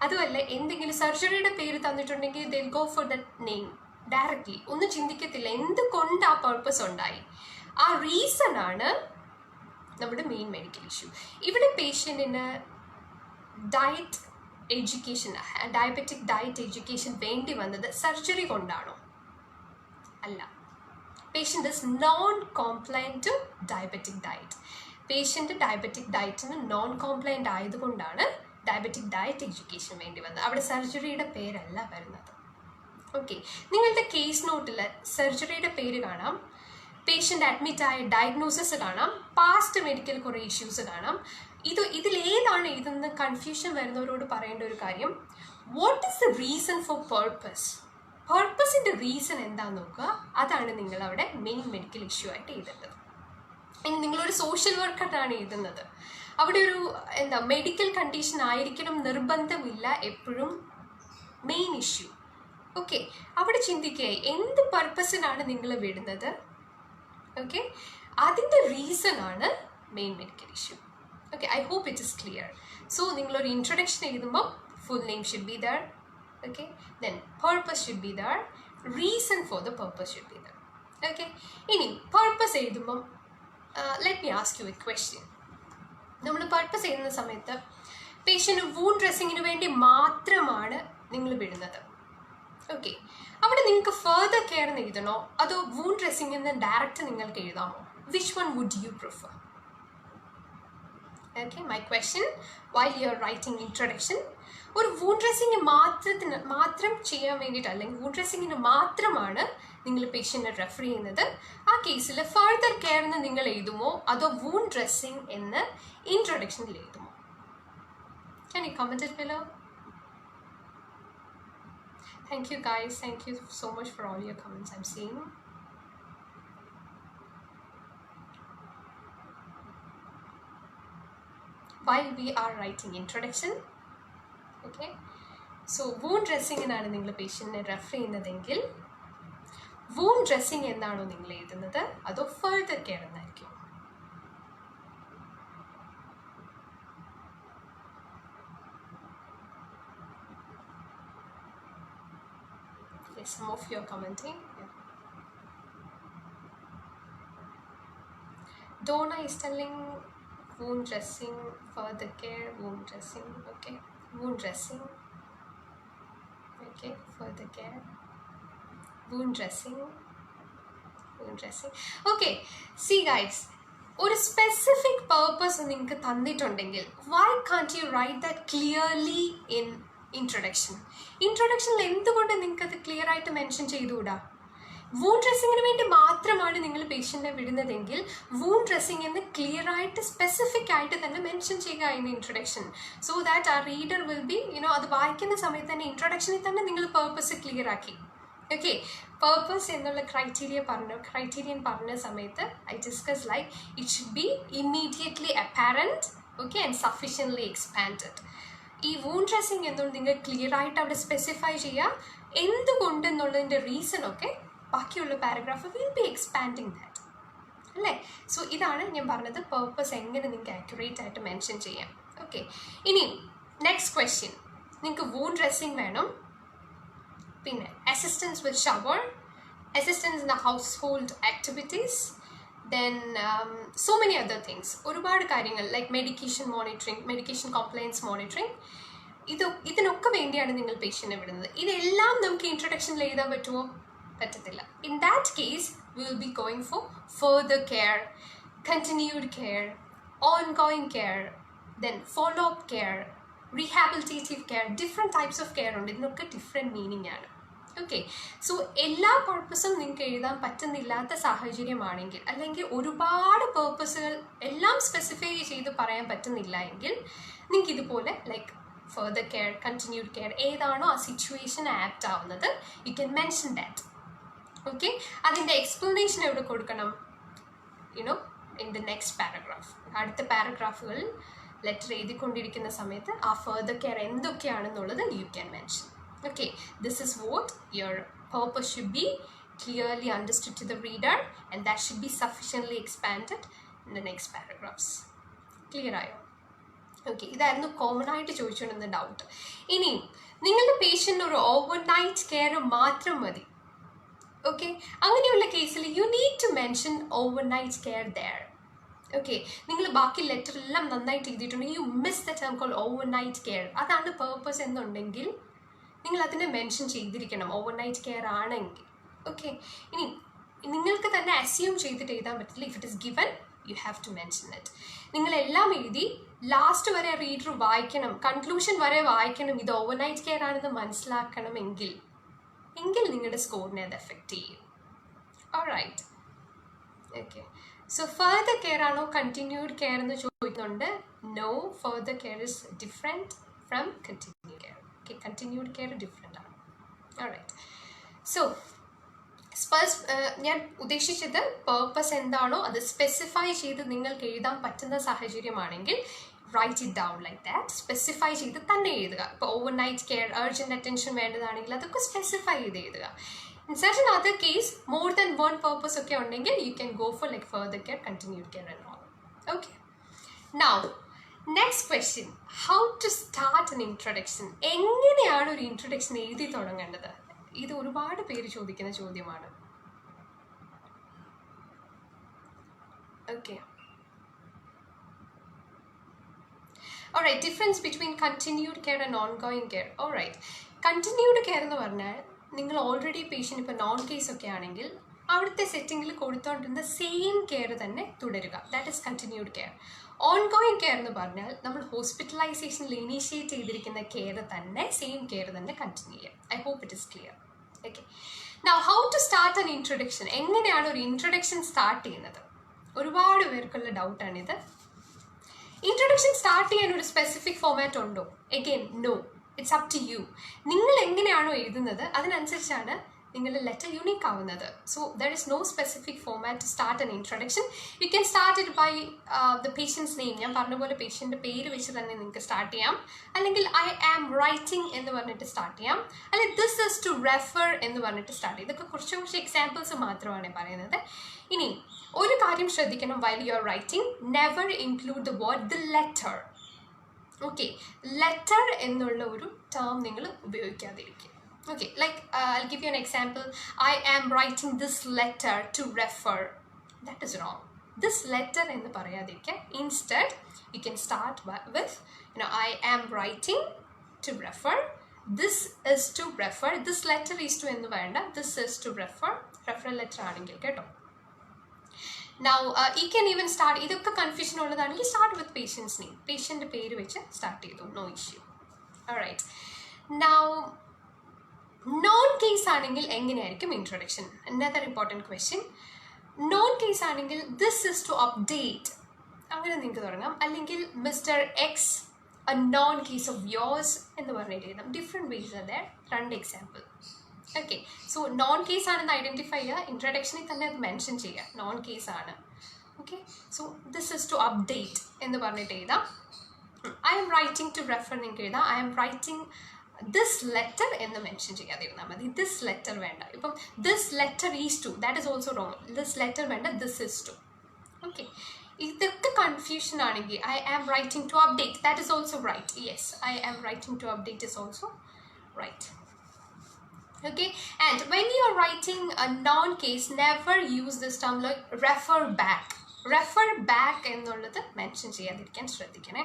അതുമല്ല എന്തെങ്കിലും സർജറിയുടെ പേര് തന്നിട്ടുണ്ടെങ്കിൽ they go for the name directly, ഒന്നും ചിന്തിക്കത്തില്ല എന്തുകൊണ്ട് ആ പർപ്പസ് ഉണ്ടായി, ആ റീസൺ ആണ് നമ്മുടെ മെയിൻ മെഡിക്കൽ ഇഷ്യൂ. ഇവിടെ പേഷ്യൻറ്റിന് diet education, diabetic diet education വേണ്ടി വന്നത് സർജറി കൊണ്ടാണോ? അല്ല. Patient is non compliant to diabetic diet. Patient diabetic ഡയറ്റിന് നോൺ കോംപ്ലയൻ്റ് ആയതുകൊണ്ടാണ് ഡയബറ്റിക് ഡയറ്റ് എഡ്യൂക്കേഷൻ വേണ്ടി വന്നത്. അവിടെ സർജറിയുടെ പേരല്ല വരുന്നത്. ഓക്കെ, നിങ്ങളുടെ കേസ് നോട്ടിൽ സർജറിയുടെ പേര് കാണാം, പേഷ്യൻ്റ് അഡ്മിറ്റായ ഡയഗ്നോസിസ് കാണാം, പാസ്റ്റ് മെഡിക്കൽ കുറേ ഇഷ്യൂസ് കാണാം. ഇതിലേതാണ് ഇതെന്ന് കൺഫ്യൂഷൻ വരുന്നവരോട് പറയേണ്ട ഒരു കാര്യം, what is the reason for purpose? പർപ്പസിൻ്റെ റീസൺ എന്താണെന്ന് നോക്കുക, അതാണ് നിങ്ങളവിടെ മെയിൻ മെഡിക്കൽ ഇഷ്യൂ ആയിട്ട് എഴുതേണ്ടത്. ഇനി നിങ്ങളൊരു സോഷ്യൽ വർക്കറാണ് എഴുതുന്നത്, അവിടെ ഒരു മെഡിക്കൽ കണ്ടീഷൻ ആയിരിക്കണം നിർബന്ധമില്ല എപ്പോഴും മെയിൻ ഇഷ്യൂ. ഓക്കെ, അവിടെ ചിന്തിക്കുക എന്ത് പർപ്പസിനാണ് നിങ്ങൾ വിടുന്നത്. ഓക്കെ, അതിൻ്റെ റീസൺ ആണ് main medical issue. Okay, I hope it is clear. So നിങ്ങളൊരു ഇൻട്രൊഡക്ഷൻ എഴുതുമ്പോൾ full name should be there. Okay, then purpose should be there, reason for the purpose should be there. Okay, ഇനി പർപ്പസ് എഴുതുമ്പം let me ask you a question. നമ്മൾ പർപ്പസ് എഴുതുന്ന സമയത്ത് പേഷ്യൻ്റ് വൂണ്ട് ഡ്രസ്സിങ്ങിന് വേണ്ടി മാത്രമാണ് നിങ്ങൾ വിടുന്നത്. ഓക്കെ, അവിടെ നിങ്ങൾക്ക് ഫർദർ കെയർ എന്ന് എഴുതണോ അതോ വൂണ്ട് ഡ്രസ്സിംഗ് എന്ന് ഡയറക്റ്റ് നിങ്ങൾക്ക് എഴുതാമോ? Which one would you prefer? Okay, my question while you are writing introduction, ഒരു വൂണ്ട് ഡ്രസ്സിങ് മാത്രം ചെയ്യാൻ വേണ്ടിയിട്ട് അല്ലെങ്കിൽ വൂണ്ട് ഡ്രസ്സിങ്ങിന് മാത്രമാണ് നിങ്ങൾ പേഷ്യൻറ്റിനെ റെഫർ ചെയ്യുന്നത്, ആ കേസിൽ ഫർദർ കെയർ എന്ന് നിങ്ങൾ എഴുതുമോ അതോ വൂണ്ട് ഡ്രസ്സിങ് എന്ന് ഇൻട്രൊഡക്ഷനിൽ എഴുതുമോ? Can you comment it below? Thank you guys, thank you so much for all your comments I'm seeing. While we are writing introduction, okay, so wound dressing എന്നാണ് നിങ്ങൾ പേഷ്യൻറ്റിനെ റെഫർ ചെയ്യുന്നതെങ്കിൽ wound dressing എന്നാണോ നിങ്ങൾ എഴുതുന്നത് അതോ ഫർദർ കെയർ എന്നായിരിക്കും? Yes, some of you are commenting. Yeah. Donna is telling wound dressing, further care, wound dressing. Okay, wound dressing. Okay, further care, wound dressing, wound dressing. Okay, see guys, ഒരു സ്പെസിഫിക് പർപ്പസ് നിങ്ങൾക്ക് തന്നിട്ടുണ്ടെങ്കിൽ why can't you write that clearly in introduction? ഇൻട്രൊഡക്ഷനിൽ എന്തുകൊണ്ട് നിങ്ങൾക്കത് ക്ലിയർ ആയിട്ട് മെൻഷൻ ചെയ്തുകൂടാ? വൂണ്ട് ഡ്രസ്സിങ്ങിന് വേണ്ടി മാത്രമാണ് നിങ്ങൾ പേഷ്യൻറ്റിനെ വിടുന്നതെങ്കിൽ വൂണ്ട് ഡ്രസ്സിങ് എന്ന് ക്ലിയർ ആയിട്ട് സ്പെസിഫിക് ആയിട്ട് തന്നെ മെൻഷൻ ചെയ്യുക ഇൻ ഇൻട്രൊഡക്ഷൻ, സോ ദാറ്റ് ആ റീഡർ വിൽ ബി അത് വായിക്കുന്ന സമയത്ത് തന്നെ ഇൻട്രൊഡക്ഷനിൽ തന്നെ നിങ്ങൾ പർപ്പസ് ക്ലിയർ ആക്കി. ഓക്കെ, പർപ്പസ് എന്നുള്ള ക്രൈറ്റീരിയൻ പറഞ്ഞ സമയത്ത് I discuss like it should be immediately apparent, okay, and sufficiently expanded. ഈ വൂണ്ട് ഡ്രസ്സിങ് എന്നുള്ളത് നിങ്ങൾ ക്ലിയർ ആയിട്ട് അവിടെ സ്പെസിഫൈ ചെയ്യുക, എന്തുകൊണ്ടെന്നുള്ളതിൻ്റെ റീസൺ ഒക്കെ ബാക്കിയുള്ള paragraph will be expanding that, അല്ലേ? സോ ഇതാണ് ഞാൻ പറഞ്ഞത്, പർപ്പസ് എങ്ങനെ നിങ്ങൾക്ക് ആക്യുറേറ്റ് ആയിട്ട് മെൻഷൻ ചെയ്യാം. ഓക്കെ, ഇനി നെക്സ്റ്റ് ക്വസ്റ്റ്യൻ, നിങ്ങൾക്ക് വൂണ്ട് ഡ്രസ്സിങ് വേണം, പിന്നെ assistance with shower, assistance in the house hold activities, then so many other things, ഒരുപാട് കാര്യങ്ങൾ like medication monitoring, medication compliance monitoring, ഇതിനൊക്കെ വേണ്ടിയാണ് നിങ്ങൾ പേഷ്യൻറ്റിനെ വിടുന്നത്. ഇതെല്ലാം നമുക്ക് ഇൻട്രൊഡക്ഷനിൽ എഴുതാൻ പറ്റുമോ? പറ്റത്തില്ല. In that case V will be going for further care, continued care, ongoing care, then follow up care, rehabilitative care, different types of care ഉണ്ട്. ഇതിനൊക്കെ ഡിഫറെൻറ്റ് മീനിങ് ആണ്. ഓക്കെ, സോ എല്ലാ പർപ്പസും നിങ്ങൾക്ക് എഴുതാൻ പറ്റുന്നില്ലാത്ത സാഹചര്യമാണെങ്കിൽ, അല്ലെങ്കിൽ ഒരുപാട് പർപ്പസുകൾ എല്ലാം സ്പെസിഫൈ ചെയ്ത് പറയാൻ പറ്റുന്നില്ല എങ്കിൽ നിങ്ങൾക്ക് ഇതുപോലെ like further care, continued care, ഏതാണോ ആ സിറ്റുവേഷൻ ആപ്റ്റ് ആവുന്നത്, you can mention that. Okay, അതിൻ്റെ എക്സ്പ്ലനേഷൻ എവിടെ കൊടുക്കണം? You know in the next paragraph. അടുത്ത പാരഗ്രാഫുകളിൽ ലെറ്റർ എഴുതിക്കൊണ്ടിരിക്കുന്ന സമയത്ത് ആ ഫർദർ കെയർ എന്തൊക്കെയാണെന്നുള്ളത് you can mention. Okay, this is what your purpose should be clearly understood to the reader, and that should be sufficiently expanded in the next paragraphs. Clear ആയോ? ഓക്കെ, ഇതായിരുന്നു കോമൺ ആയിട്ട് ചോദിച്ചുകൊണ്ടിരുന്ന ഡൗട്ട്. ഇനിയും നിങ്ങളുടെ പേഷ്യൻ്റ് ഒരു ഓവർനൈറ്റ് കെയർ മാത്രം മതി. ഓക്കെ, അങ്ങനെയുള്ള കേസിൽ you need to mention overnight care there. Okay, നിങ്ങൾ ബാക്കി ലെറ്റർ എല്ലാം നന്നായിട്ട് എഴുതിയിട്ടുണ്ട്, you miss the term call overnight care. അതാണ് പേർപ്പസ് എന്നുണ്ടെങ്കിൽ നിങ്ങൾ അതിനെ മെൻഷൻ ചെയ്തിരിക്കണം, ഓവർനൈറ്റ് കെയർ ആണെങ്കിൽ. ഓക്കെ, ഇനി നിങ്ങൾക്ക് തന്നെ അസ്യൂം ചെയ്തിട്ട് എഴുതാൻ പറ്റില്ല. If it is given you have to mention it. നിങ്ങളെല്ലാം എഴുതി ലാസ്റ്റ് വരെ റീഡർ വായിക്കണം, കൺക്ലൂഷൻ വരെ വായിക്കണം, ഇത് ഓവർനൈറ്റ് കെയർ ആണെന്ന് മനസ്സിലാക്കണമെങ്കിൽ നിങ്ങളുടെ സ്കോറിനെ അത് എഫക്റ്റ് ചെയ്യും. Alright. Okay, so further care ആണോ കണ്ടിന്യൂഡ് കെയർ എന്ന് ചോദിക്കുന്നുണ്ട്. No, further care is different from continued care. Okay, continued care different ആണ്. ഓൾറൈറ്റ്. സോ ഞാൻ ഉദ്ദേശിച്ചത് പേർപ്പസ് എന്താണോ അത് സ്പെസിഫൈ ചെയ്ത് നിങ്ങൾക്ക് എഴുതാൻ പറ്റുന്ന സാഹചര്യമാണെങ്കിൽ write it down like that. Specify ചെയ്ത് തന്നെ എഴുതുക. ഇപ്പോൾ ഓവർനൈറ്റ് കെയർ, അർജൻറ്റ് അറ്റൻഷൻ വേണ്ടതാണെങ്കിൽ അതൊക്കെ സ്പെസിഫൈ ചെയ്ത് എഴുതുക. In certain other case more than one purpose ഒക്കെ ഉണ്ടെങ്കിൽ you can go for like further care, continued care and all. Okay, now next question, how to start an introduction. എങ്ങനെയാണ് ഒരു ഇൻട്രൊഡക്ഷൻ എഴുതി തുടങ്ങേണ്ടത്? ഇത് ഒരുപാട് പേര് ചോദിക്കുന്ന ചോദ്യമാണ്. Okay, alright, difference between continued care and ongoing care. Alright, continued care എന്ന് പറഞ്ഞാൽ നിങ്ങൾ ഓൾറെഡി പേഷ്യൻ്റ് ഇപ്പോൾ നോൺ കേസ് ഒക്കെ ആണെങ്കിൽ അവിടുത്തെ സെറ്റിങ്ങിൽ കൊടുത്തുകൊണ്ടിരുന്ന സെയിം കെയർ തന്നെ തുടരുക. That is continued care. Ongoing care എന്ന് പറഞ്ഞാൽ നമ്മൾ ഹോസ്പിറ്റലൈസേഷനിൽ ഇനീഷ്യേറ്റ് ചെയ്തിരിക്കുന്ന കെയർ തന്നെ, സെയിം കെയർ തന്നെ കണ്ടിന്യൂ ചെയ്യാം. I hope it is clear. Okay, now how to start an introduction. എങ്ങനെയാണ് ഒരു ഇൻട്രൊഡക്ഷൻ സ്റ്റാർട്ട് ചെയ്യുന്നത്? ഒരുപാട് പേർക്കുള്ള ഡൗട്ടാണിത്. ഇൻട്രൊഡക്ഷൻ സ്റ്റാർട്ട് ചെയ്യാൻ ഒരു സ്പെസിഫിക് ഫോമാറ്റ് ഉണ്ടോ? Again no, it's up to you. നിങ്ങൾ എങ്ങനെയാണോ എഴുതുന്നത് അതിനനുസരിച്ചാണ് നിങ്ങളുടെ ലെറ്റർ യുണീക്ക് ആവുന്നത്. So there is no specific format to start an introduction. You can start it by the patient's name. ഞാൻ പറഞ്ഞ പോലെ പേഷ്യൻ്റെ പേര് വെച്ച് തന്നെ നിങ്ങൾക്ക് സ്റ്റാർട്ട് ചെയ്യാം. അല്ലെങ്കിൽ ഐ ആം റൈറ്റിംഗ് എന്ന് പറഞ്ഞിട്ട് സ്റ്റാർട്ട് ചെയ്യാം. അല്ലെങ്കിൽ ദിസ് ഇസ് ടു റെഫർ എന്ന് പറഞ്ഞിട്ട് സ്റ്റാർട്ട് ചെയ്യും. ഇതൊക്കെ കുറച്ച് എക്സാമ്പിൾസ് മാത്രമാണ് പറയുന്നത്. ഇനി ഒരു കാര്യം ശ്രദ്ധിക്കണം, while you are writing never include the word the letter. Okay, letter എന്നുള്ള ഒരു ടേം നിങ്ങൾ ഉപയോഗിക്കാതിരിക്കുക. Okay, like I'll give you an example. I am writing this letter to refer. That is wrong. This letter ennu parayadirikka. Instead, you can start with, I am writing to refer. This is to refer. This letter is to ennu venda. This is to refer. Referral letter aanengil ketto. Now, you can even start. Idokka confusion ulladaaണെങ്കിൽ start with patient's name. Patient പേര് വെച്ച് start ചെയ്തു. No issue. All right. Now, known case ആണെങ്കിൽ എങ്ങനെയായിരിക്കും ഇൻട്രൊഡക്ഷൻ? Another important question. Known case ആണെങ്കിൽ ദിസ് ഇസ് ടു അപ്ഡേറ്റ് അങ്ങനെ നിങ്ങൾക്ക് തുടങ്ങാം. അല്ലെങ്കിൽ mister X a known case of yours എന്ന് പറഞ്ഞിട്ട് എഴുതാം. Different ways are there. 2 example. Okay, so known case ആണെന്ന് ഐഡൻറ്റിഫൈ ചെയ്യുക, ഇൻട്രൊഡക്ഷനിൽ തന്നെ അത് മെൻഷൻ ചെയ്യുക നോൺ കേസ് ആണ്. Okay, so this is to update എന്ന് പറഞ്ഞിട്ട് എഴുതാം. I'm writing to refer നിങ്ങൾക്ക് എഴുതാം. I'm writing this letter എന്ന് മെൻഷൻ ചെയ്യാതിരുന്നാൽ മതി. ദിസ് ലെറ്റർ വേണ്ട. ഇപ്പം this letter is to, that is also wrong. This letter വേണ്ട, ദിസ് ഇസ് ടു. ഓക്കെ, ഇതൊക്കെ കൺഫ്യൂഷൻ ആണെങ്കിൽ I am writing to update, that is also right. Yes, I am writing to update is also right. Okay, and when you are writing a non case, never use this term like refer back. Refer back എന്നുള്ളത് മെൻഷൻ ചെയ്യാതിരിക്കാൻ ശ്രദ്ധിക്കണേ.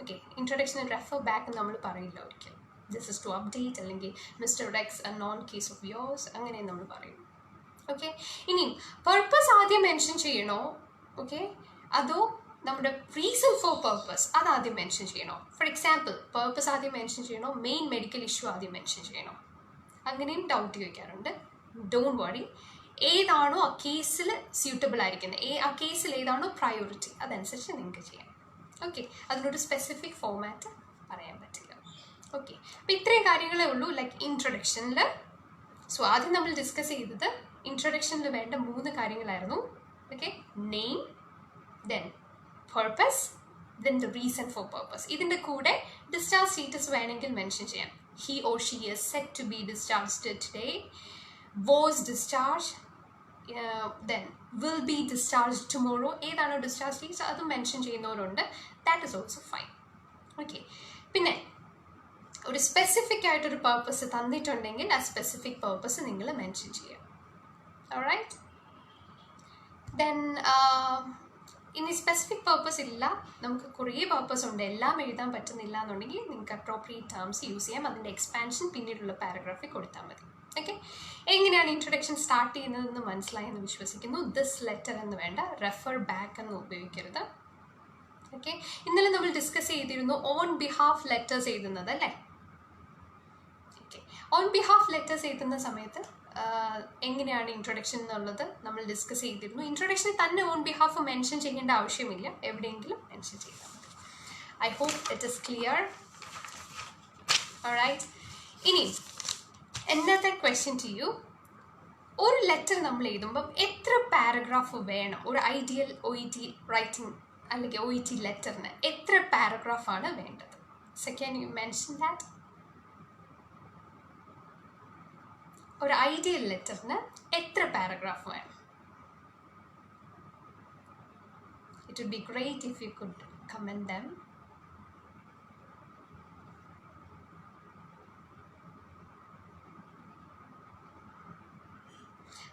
ഓക്കെ, ഇൻട്രൊഡക്ഷനിൽ റെഫർ ബാക്ക് നമ്മൾ പറയില്ല ഒരിക്കലും. ദിസ് ഇസ് ടു അപ്ഡേറ്റ് അല്ലെങ്കിൽ mister X a known case of yours അങ്ങനെ നമ്മൾ പറയും. ഓക്കെ, ഇനി പർപ്പസ് ആദ്യം മെൻഷൻ ചെയ്യണോ? ഓക്കെ, അതോ നമ്മുടെ റീസൺ ഫോർ പർപ്പസ് അത് ആദ്യം മെൻഷൻ ചെയ്യണോ? ഫോർ എക്സാമ്പിൾ, പർപ്പസ് ആദ്യം മെൻഷൻ ചെയ്യണോ, മെയിൻ മെഡിക്കൽ ഇഷ്യൂ ആദ്യം മെൻഷൻ ചെയ്യണോ? അങ്ങനെയും ഡൗട്ട് ചോദിക്കാറുണ്ട്. ഡോണ്ട് വറി, ഏതാണോ ആ കേസിൽ സ്യൂട്ടബിൾ ആയിരിക്കുന്നത്, ആ കേസിൽ ഏതാണോ പ്രയോറിറ്റി അതനുസരിച്ച് നിങ്ങൾക്ക് ചെയ്യാം. ഓക്കെ, അതിനൊരു സ്പെസിഫിക് ഫോമാറ്റ് പറയാൻ പറ്റില്ല. ഓക്കെ, അപ്പോൾ ഇത്രയും കാര്യങ്ങളേ ഉള്ളൂ ലൈക്ക് ഇൻട്രൊഡക്ഷനിൽ. സോ ആദ്യം നമ്മൾ ഡിസ്കസ് ചെയ്തത് ഇൻട്രൊഡക്ഷനിൽ വേണ്ട 3 കാര്യങ്ങളായിരുന്നു. Okay, name, then purpose, then the reason for purpose. ഇതിൻ്റെ കൂടെ ഡിസ്ചാർജ് സ്റ്റേറ്റസ് വേണമെങ്കിൽ മെൻഷൻ ചെയ്യാം. He or she is set to be discharged today, was discharge, then will be discharge tomorrow. ഏതാണോ ഡിസ്ചാർജ് ഡേറ്റ് അത് മെൻഷൻ ചെയ്യുന്നവരുണ്ട്. That is also fine. Okay, പിന്നെ ഒരു സ്പെസിഫിക് ആയിട്ടൊരു പർപ്പസ് തന്നിട്ടുണ്ടെങ്കിൽ ആ സ്പെസിഫിക് പർപ്പസ് നിങ്ങൾ മെൻഷൻ ചെയ്യാം. ഓൾറൈറ്റ്, ദെൻ ഇനി സ്പെസിഫിക് പർപ്പസ് ഇല്ല, നമുക്ക് കുറേ പർപ്പസ് ഉണ്ട്, എല്ലാം എഴുതാൻ പറ്റുന്നില്ല എന്നുണ്ടെങ്കിൽ നിങ്ങൾക്ക് അപ്രോപ്രിയേറ്റ് ടേംസ് യൂസ് ചെയ്യാം. അതിൻ്റെ എക്സ്പാൻഷൻ പിന്നീടുള്ള പാരഗ്രാഫിൽ കൊടുത്താൽ മതി. ഓക്കെ, എങ്ങനെയാണ് ഇൻട്രൊഡക്ഷൻ സ്റ്റാർട്ട് ചെയ്യുന്നതെന്ന് മനസ്സിലായെന്ന് വിശ്വസിക്കുന്നു. ദിസ് ലെറ്റർ എന്ന് വേണ്ട, റെഫർ ബാക്ക് എന്ന് ഉപയോഗിക്കരുത്. ഓക്കെ, ഇന്നലെ നമ്മൾ ഡിസ്കസ് ചെയ്തിരുന്നു ഓൺ ബിഹാഫ് ലെറ്റേഴ്സ് എഴുതുന്നത് അല്ലേ. ഓക്കെ, ഓൺ ബിഹാഫ് ലെറ്റേഴ്സ് എഴുതുന്ന സമയത്ത് എങ്ങനെയാണ് ഇൻട്രൊഡക്ഷൻ എന്നുള്ളത് നമ്മൾ ഡിസ്കസ് ചെയ്തിരുന്നു. ഇൻട്രൊഡക്ഷനിൽ തന്നെ ഓൺ ബിഹാഫ് മെൻഷൻ ചെയ്യേണ്ട ആവശ്യമില്ല, എവിടെയെങ്കിലും മെൻഷൻ ചെയ്താൽ മതി. I hope it is clear. Alright, ഇനി another question to you. ഒരു ലെറ്റർ നമ്മൾ എഴുതുമ്പം എത്ര പാരഗ്രാഫ് വേണം? ഒരു ഐഡിയൽ OET റൈറ്റിംഗ് അല്ലെങ്കിൽ OET ലെറ്ററിന് എത്ര പാരഗ്രാഫാണ് വേണ്ടത്? So can you mention that? ഒരു ഐഡിയൽ ലെറ്ററിന് എത്ര പാരഗ്രാഫ് വേണം? It would be great if you could comment them.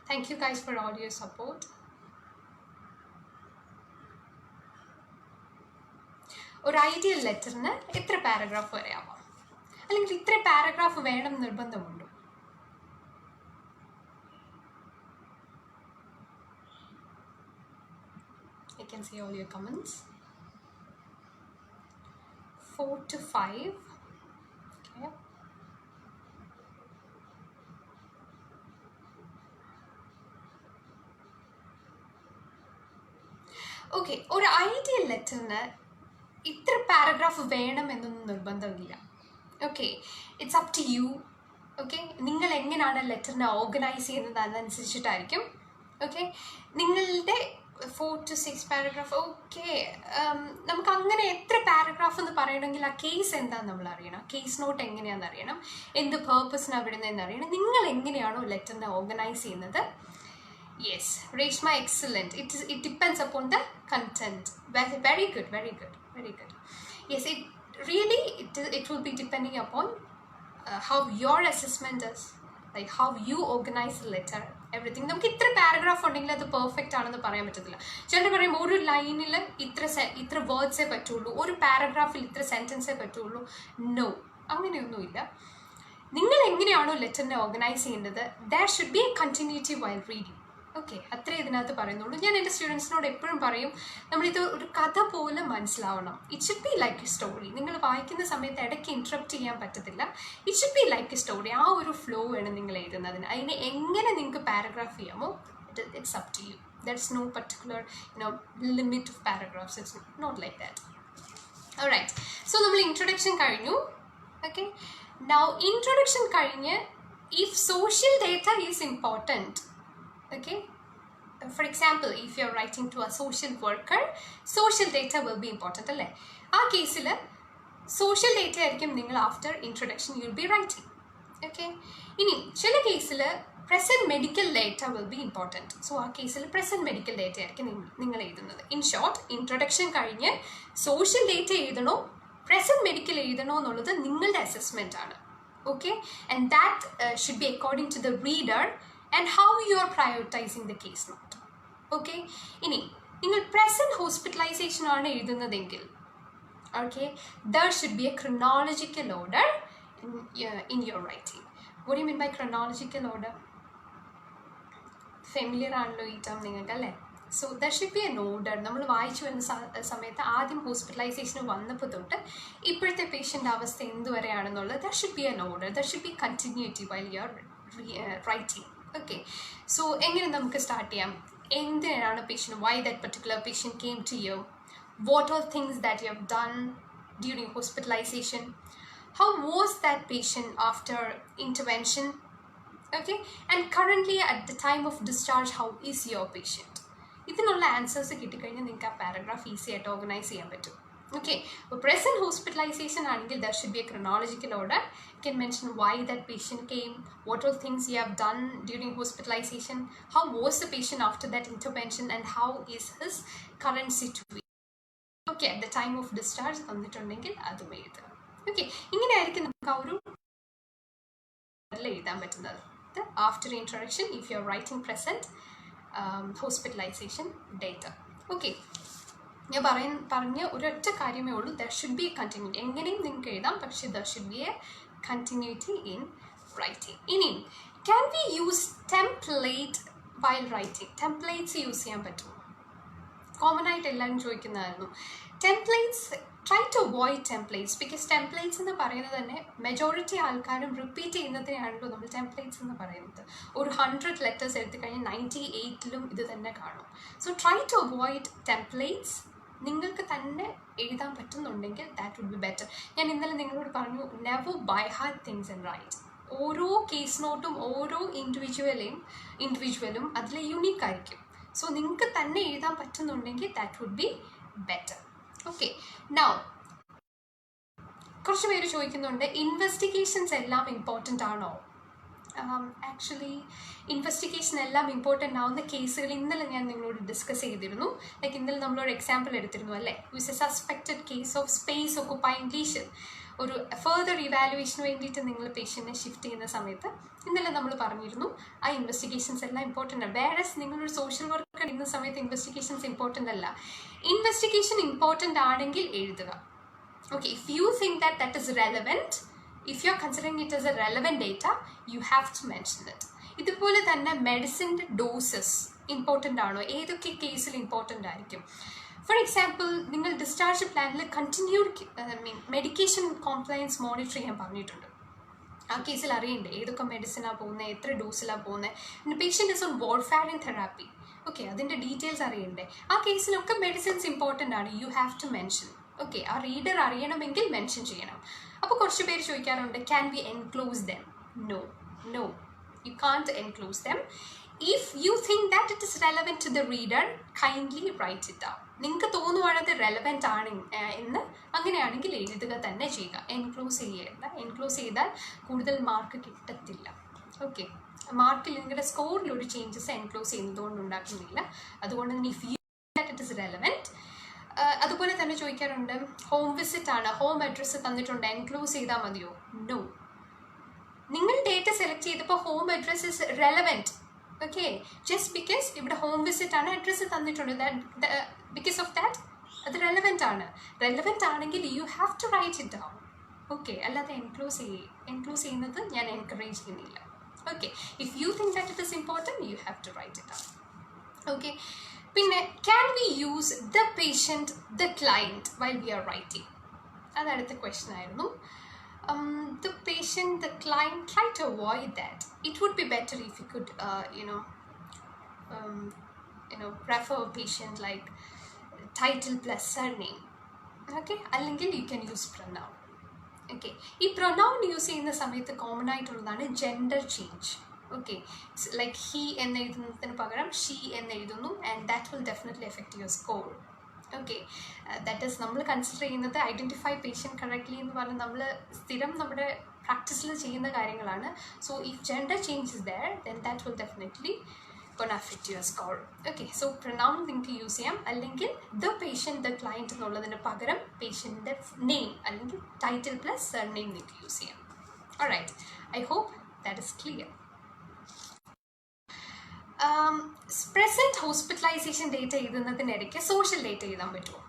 Thank you guys for all your support. ഒരു ഐഡിയൽ ലെറ്ററിന് എത്ര പാരഗ്രാഫ് വരെ ആവാം? അല്ലെങ്കിൽ ഇത്ര പാരഗ്രാഫ് വേണം നിർബന്ധമുണ്ടോ? I can see all your comments. 4 to 5. Okay. Okay, ഒരു ഐഡിയൽ ലെറ്ററിന് ഇത്ര പാരഗ്രാഫ് വേണമെന്നൊന്നും നിർബന്ധമില്ല. Okay, it's up to you. Okay, നിങ്ങൾ എങ്ങനെയാണ് ലെറ്ററിനെ ഓർഗനൈസ് ചെയ്യുന്നത് അതനുസരിച്ചിട്ടായിരിക്കും. ഓക്കെ, നിങ്ങളുടെ 4 to 6 പാരഗ്രാഫ്. ഓക്കെ, നമുക്ക് അങ്ങനെ എത്ര പാരഗ്രാഫ് എന്ന് പറയണമെങ്കിൽ ആ കേസ് എന്താണെന്ന് നമ്മൾ അറിയണം, കേസ് നോട്ട് എങ്ങനെയാണെന്ന് അറിയണം, എന്ത് പേർപ്പസിനാണ് വിടുന്നതെന്ന് അറിയണം. നിങ്ങൾ എങ്ങനെയാണോ ലെറ്ററിനെ ഓർഗനൈസ് ചെയ്യുന്നത്? Yes, Reshma, excellent. It depends upon the content. Very good, very good, very good. Yes, it will be depending upon how your assessment is, like how you organize the letter, everything. നമുക്ക് ഇത്ര പാരഗ്രാഫ് ഉണ്ടെങ്കിൽ അത് പെർഫെക്റ്റ് ആണെന്ന് പറയാൻ പറ്റത്തില്ല. ചിലർ പറയും ഒരു ലൈനിൽ ഇത്ര വേർഡ്സേ പറ്റുള്ളൂ, ഒരു പാരഗ്രാഫിൽ ഇത്ര സെൻറ്റൻസേ പറ്റുള്ളൂ. നോ, അങ്ങനെയൊന്നുമില്ല. നിങ്ങൾ എങ്ങനെയാണോ ലെറ്ററിനെ ഓർഗനൈസ് ചെയ്യുന്നത്, there should be a continuity while reading. Okay, അത്രേ ഇതിനകത്ത് പറയുന്നുള്ളൂ. ഞാൻ എൻ്റെ സ്റ്റുഡൻസിനോട് എപ്പോഴും പറയും, നമ്മളിത് ഒരു കഥ പോലെ മനസ്സിലാവണം. It should be like a story. നിങ്ങൾ വായിക്കുന്ന സമയത്ത് ഇടയ്ക്ക് ഇൻട്രപ്റ്റ് ചെയ്യാൻ പറ്റത്തില്ല. It should be like a story. ആ ഒരു ഫ്ലോ വേണം നിങ്ങൾ എഴുതുന്നതിന്. അതിനെ എങ്ങനെ നിങ്ങൾക്ക് പാരഗ്രാഫ് ചെയ്യാമോ, it's up to you. That's no particular limit of paragraphs. It's not like that. Alright, so നമ്മൾ ഇൻട്രൊഡക്ഷൻ കഴിഞ്ഞു. ഓക്കെ, നൗ ഇൻട്രൊഡക്ഷൻ കഴിഞ്ഞ് if social data is important. Okay, for example, if you're writing to a social worker, social data will be important alle. ആ കേസിൽ social data ആയിരിക്കും നിങ്ങൾ after introduction you will be writing. Okay, ഇനി ചില കേസിൽ present medical data will be important. So ആ കേസിൽ പ്രസൻറ്റ് മെഡിക്കൽ ഡേറ്റ ആയിരിക്കും നിങ്ങൾ എഴുതുന്നത്. ഇൻ ഷോർട്ട്, ഇൻട്രൊഡക്ഷൻ കഴിഞ്ഞ് സോഷ്യൽ ഡേറ്റ എഴുതണോ പ്രസൻറ്റ് മെഡിക്കൽ എഴുതണോ എന്നുള്ളത് നിങ്ങളുടെ അസസ്മെൻ്റ് ആണ്. Okay, and that should be according to the reader and how you are prioritizing the case note. Okay, ഇനി നിങ്ങൾ പ്രസൻറ്റ് ഹോസ്പിറ്റലൈസേഷൻ ആണ് എഴുതുന്നതെങ്കിൽ, okay, there should be a chronological order in your writing. What do you mean by chronological order? Familiar ആണല്ലോ ഈ ടേം നിങ്ങൾക്ക് അല്ലേ? So there should be an order. നമ്മൾ വായിച്ചു വരുന്ന സമയത്ത് ആദ്യം ഹോസ്പിറ്റലൈസേഷന് വന്നപ്പോൾ തൊട്ട് ഇപ്പോഴത്തെ പേഷ്യൻ്റെ അവസ്ഥ എന്തുവരെയാണെന്നുള്ളത് there should be an order. There should be continuity while you are writing. Okay, so എങ്ങനെ നമുക്ക് സ്റ്റാർട്ട് ചെയ്യാം? എന്തിനാണ് patient, why that particular patient came to you, what are things that you have done during hospitalisation, How was that patient after intervention? Okay, and currently at the time of discharge, how is your patient? ഇതിനുള്ള ആൻസേഴ്സ് കിട്ടിക്കഴിഞ്ഞാൽ നിങ്ങൾക്ക് ആ പാരഗ്രാഫ് ഈസി ആയിട്ട് ഓർഗനൈസ് ചെയ്യാൻ പറ്റും. Okay, അപ്പോൾ present hospitalization ആണെങ്കിൽ there should be a chronological order. You can mention why that patient came, what all things you have done during hospitalization, how was the patient after that intervention, and how is his current situation. Okay, at the time of discharge തന്നിട്ടുണ്ടെങ്കിൽ അതും എഴുതുക. Okay, ഇങ്ങനെയായിരിക്കും നമുക്ക് ആ ഒരു എഴുതാൻ പറ്റുന്നത്. After introduction, if you are writing present hospitalization data. Okay, ഞാൻ പറഞ്ഞ ഒരൊറ്റ കാര്യമേ ഉള്ളൂ, there should be a continuity. എങ്ങനെയും നിങ്ങൾക്ക് എഴുതാം, പക്ഷേ there should be a continuity in writing. ഇനി can we use template while writing? Templates use ചെയ്യാൻ പറ്റുമോ? കോമൺ ആയിട്ട് എല്ലാവരും ചോദിക്കുന്നതായിരുന്നു. Templates, try to avoid templates, because templates എന്ന് പറയുന്നത് തന്നെ മെജോറിറ്റി ആൾക്കാരും റിപ്പീറ്റ് ചെയ്യുന്നതിനാണല്ലോ നമ്മൾ ടെംപ്ലേറ്റ്സ് എന്ന് പറയുന്നത്. ഒരു 100 ലെറ്റേഴ്സ് എടുത്തു കഴിഞ്ഞാൽ 98ലും ഇത് തന്നെ കാണും. So try to avoid templates. നിങ്ങൾക്ക് തന്നെ എഴുതാൻ പറ്റുന്നുണ്ടെങ്കിൽ ദാറ്റ് വുഡ് ബി ബെറ്റർ. ഞാൻ ഇന്നലെ നിങ്ങളോട് പറഞ്ഞു, never by heart things and write. ഓരോ കേസ് നോട്ടും ഓരോ ഇൻഡിവിജ്വലും അതിൽ യുണീക്ക് ആയിരിക്കും. സോ നിങ്ങൾക്ക് തന്നെ എഴുതാൻ പറ്റുന്നുണ്ടെങ്കിൽ that would be better. Okay, now കുറച്ച് പേര് ചോദിക്കുന്നുണ്ട്, ഇൻവെസ്റ്റിഗേഷൻസ് എല്ലാം ഇമ്പോർട്ടൻ്റ് ആണോ? ആക്ച്വലി ഇൻവെസ്റ്റിഗേഷൻ എല്ലാം ഇമ്പോർട്ടൻ്റ് ആവുന്ന കേസുകൾ ഇന്നലെ ഞാൻ നിങ്ങളോട് ഡിസ്കസ് ചെയ്തിരുന്നു. ലൈക്ക് ഇന്നലെ നമ്മളൊരു എക്സാമ്പിൾ എടുത്തിരുന്നു അല്ലേ, with a suspected case of space occupying lesion. ഒരു ഫർദർ ഇവാലുവേഷന് വേണ്ടിയിട്ട് നിങ്ങൾ പേഷ്യൻറ്റിനെ ഷിഫ്റ്റ് ചെയ്യുന്ന സമയത്ത് ഇന്നലെ നമ്മൾ പറഞ്ഞിരുന്നു ആ ഇൻവെസ്റ്റിഗേഷൻസ് എല്ലാം ഇമ്പോർട്ടൻ്റ് ആണ്. വേറെ നിങ്ങളൊരു സോഷ്യൽ വർക്ക് ചെയ്യുന്ന സമയത്ത് ഇൻവെസ്റ്റിഗേഷൻസ് ഇമ്പോർട്ടൻ്റ് അല്ല. ഇൻവെസ്റ്റിഗേഷൻ ഇമ്പോർട്ടൻ്റ് ആണെങ്കിൽ എഴുതുക. Okay, if you think that that is relevant, if you are considering it as a relevant data, you have to mention it. ഇതുപോലെ തന്നെ മെഡിസിൻ്റെ ഡോസസ് ഇമ്പോർട്ടൻ്റ് ആണോ? ഏതൊക്കെ കേസിൽ ഇമ്പോർട്ടൻ്റ് ആയിരിക്കും? ഫോർ എക്സാമ്പിൾ, നിങ്ങൾ ഡിസ്ചാർജ് പ്ലാനിൽ കണ്ടിന്യൂഡ് മെഡിക്കേഷൻ കോംപ്ലയൻസ് മോണിറ്റർ ചെയ്യാൻ പറഞ്ഞിട്ടുണ്ട്. ആ കേസിൽ അറിയണ്ടേ ഏതൊക്കെ മെഡിസിനാണ് പോകുന്നത്, എത്ര ഡോസിലാണ് പോകുന്നത്. പിന്നെ patient is on warfarin therapy. Okay, അതിൻ്റെ ഡീറ്റെയിൽസ് അറിയണ്ടേ. ആ കേസിലൊക്കെ മെഡിസിൻസ് ഇമ്പോർട്ടൻ്റ് ആണ്. You have to mention. Okay, ആ റീഡർ അറിയണമെങ്കിൽ മെൻഷൻ ചെയ്യണം. അപ്പോൾ കുറച്ച് പേര് ചോദിക്കാറുണ്ട്, can we enclose them? No, you can't enclose them. If you think that it is relevant to the reader, kindly write it down. നിങ്ങൾക്ക് തോന്നുവാണത് റെലവൻറ്റ് ആണ് എന്ന്, അങ്ങനെയാണെങ്കിൽ എഴുതുക തന്നെ ചെയ്യുക. എൻക്ലോസ് ചെയ്യേണ്ട. എൻക്ലോസ് ചെയ്താൽ കൂടുതൽ മാർക്ക് കിട്ടത്തില്ല. ഓക്കെ, മാർക്കിൽ നിങ്ങളുടെ സ്കോറിൽ ഒരു ചേഞ്ചസ് എൻക്ലോസ് ചെയ്യുന്നതുകൊണ്ട് ഉണ്ടാക്കുന്നില്ല. അതുകൊണ്ട് തന്നെ if you that it is relevant. അതുപോലെ തന്നെ ചോദിക്കാറുണ്ട്, ഹോം വിസിറ്റ് ആണ്, ഹോം അഡ്രസ്സ് തന്നിട്ടുണ്ട്, എൻക്ലോസ് ചെയ്താൽ മതിയോ? നോ. നിങ്ങൾ ഡേറ്റ സെലക്ട് ചെയ്തപ്പോൾ home address is relevant. Okay, just because ഇവിടെ ഹോം വിസിറ്റ് ആണ്, അഡ്രസ്സ് തന്നിട്ടുണ്ട്, ബിക്കോസ് ഓഫ് ദാറ്റ് അത് റെലവൻറ്റ് ആണ്. റെലവൻറ്റ് ആണെങ്കിൽ you have to write it down. Okay, അല്ലാതെ എൻക്ലോസ് ചെയ്യുന്നത് ഞാൻ എൻകറേജ് ചെയ്യുന്നില്ല. Okay, if you think that it is important, U have to write it down. Okay, പിന്നെ can we use the patient, the client while we are writing? അത് അടുത്ത ക്വസ്റ്റ്യൻ ആയിരുന്നു. The patient, the client, try to avoid that. It would be better if you could, prefer a patient like title plus surname. Okay, അല്ലെങ്കിൽ you can use pronoun. Okay, ഈ pronoun യൂസ് ചെയ്യുന്ന സമയത്ത് കോമൺ ആയിട്ടുള്ളതാണ് gender change. Okay, like he എന്ന് എഴുതുന്നതിന് പകരം ഷീ എന്ന് എഴുതുന്നു, and that will definitely affect your score. Okay, that is നമ്മൾ കൺസിഡർ ചെയ്യുന്നത് ഐഡൻറ്റിഫൈ പേഷ്യൻറ്റ് കറക്റ്റ്ലി എന്ന് പറഞ്ഞ് നമ്മൾ സ്ഥിരം നമ്മുടെ പ്രാക്ടീസിൽ ചെയ്യുന്ന കാര്യങ്ങളാണ്. So if gender change is there, then that will definitely gonna affect your score. Okay, so pronoun നിങ്ങൾക്ക് യൂസ് ചെയ്യാം, അല്ലെങ്കിൽ ദ പേഷ്യൻറ്റ്, ദ ക്ലയൻറ്റ് എന്നുള്ളതിന് പകരം പേഷ്യൻ്റെ നെയിം അല്ലെങ്കിൽ ടൈറ്റിൽ പ്ലസ് സർനെയിം നിങ്ങൾക്ക് യൂസ് ചെയ്യാം. Alright, I hope that is clear. Present hospitalisation data എഴുതുന്നതിനിടയ്ക്ക് സോഷ്യൽ ഡേറ്റ എഴുതാൻ പറ്റുമോ?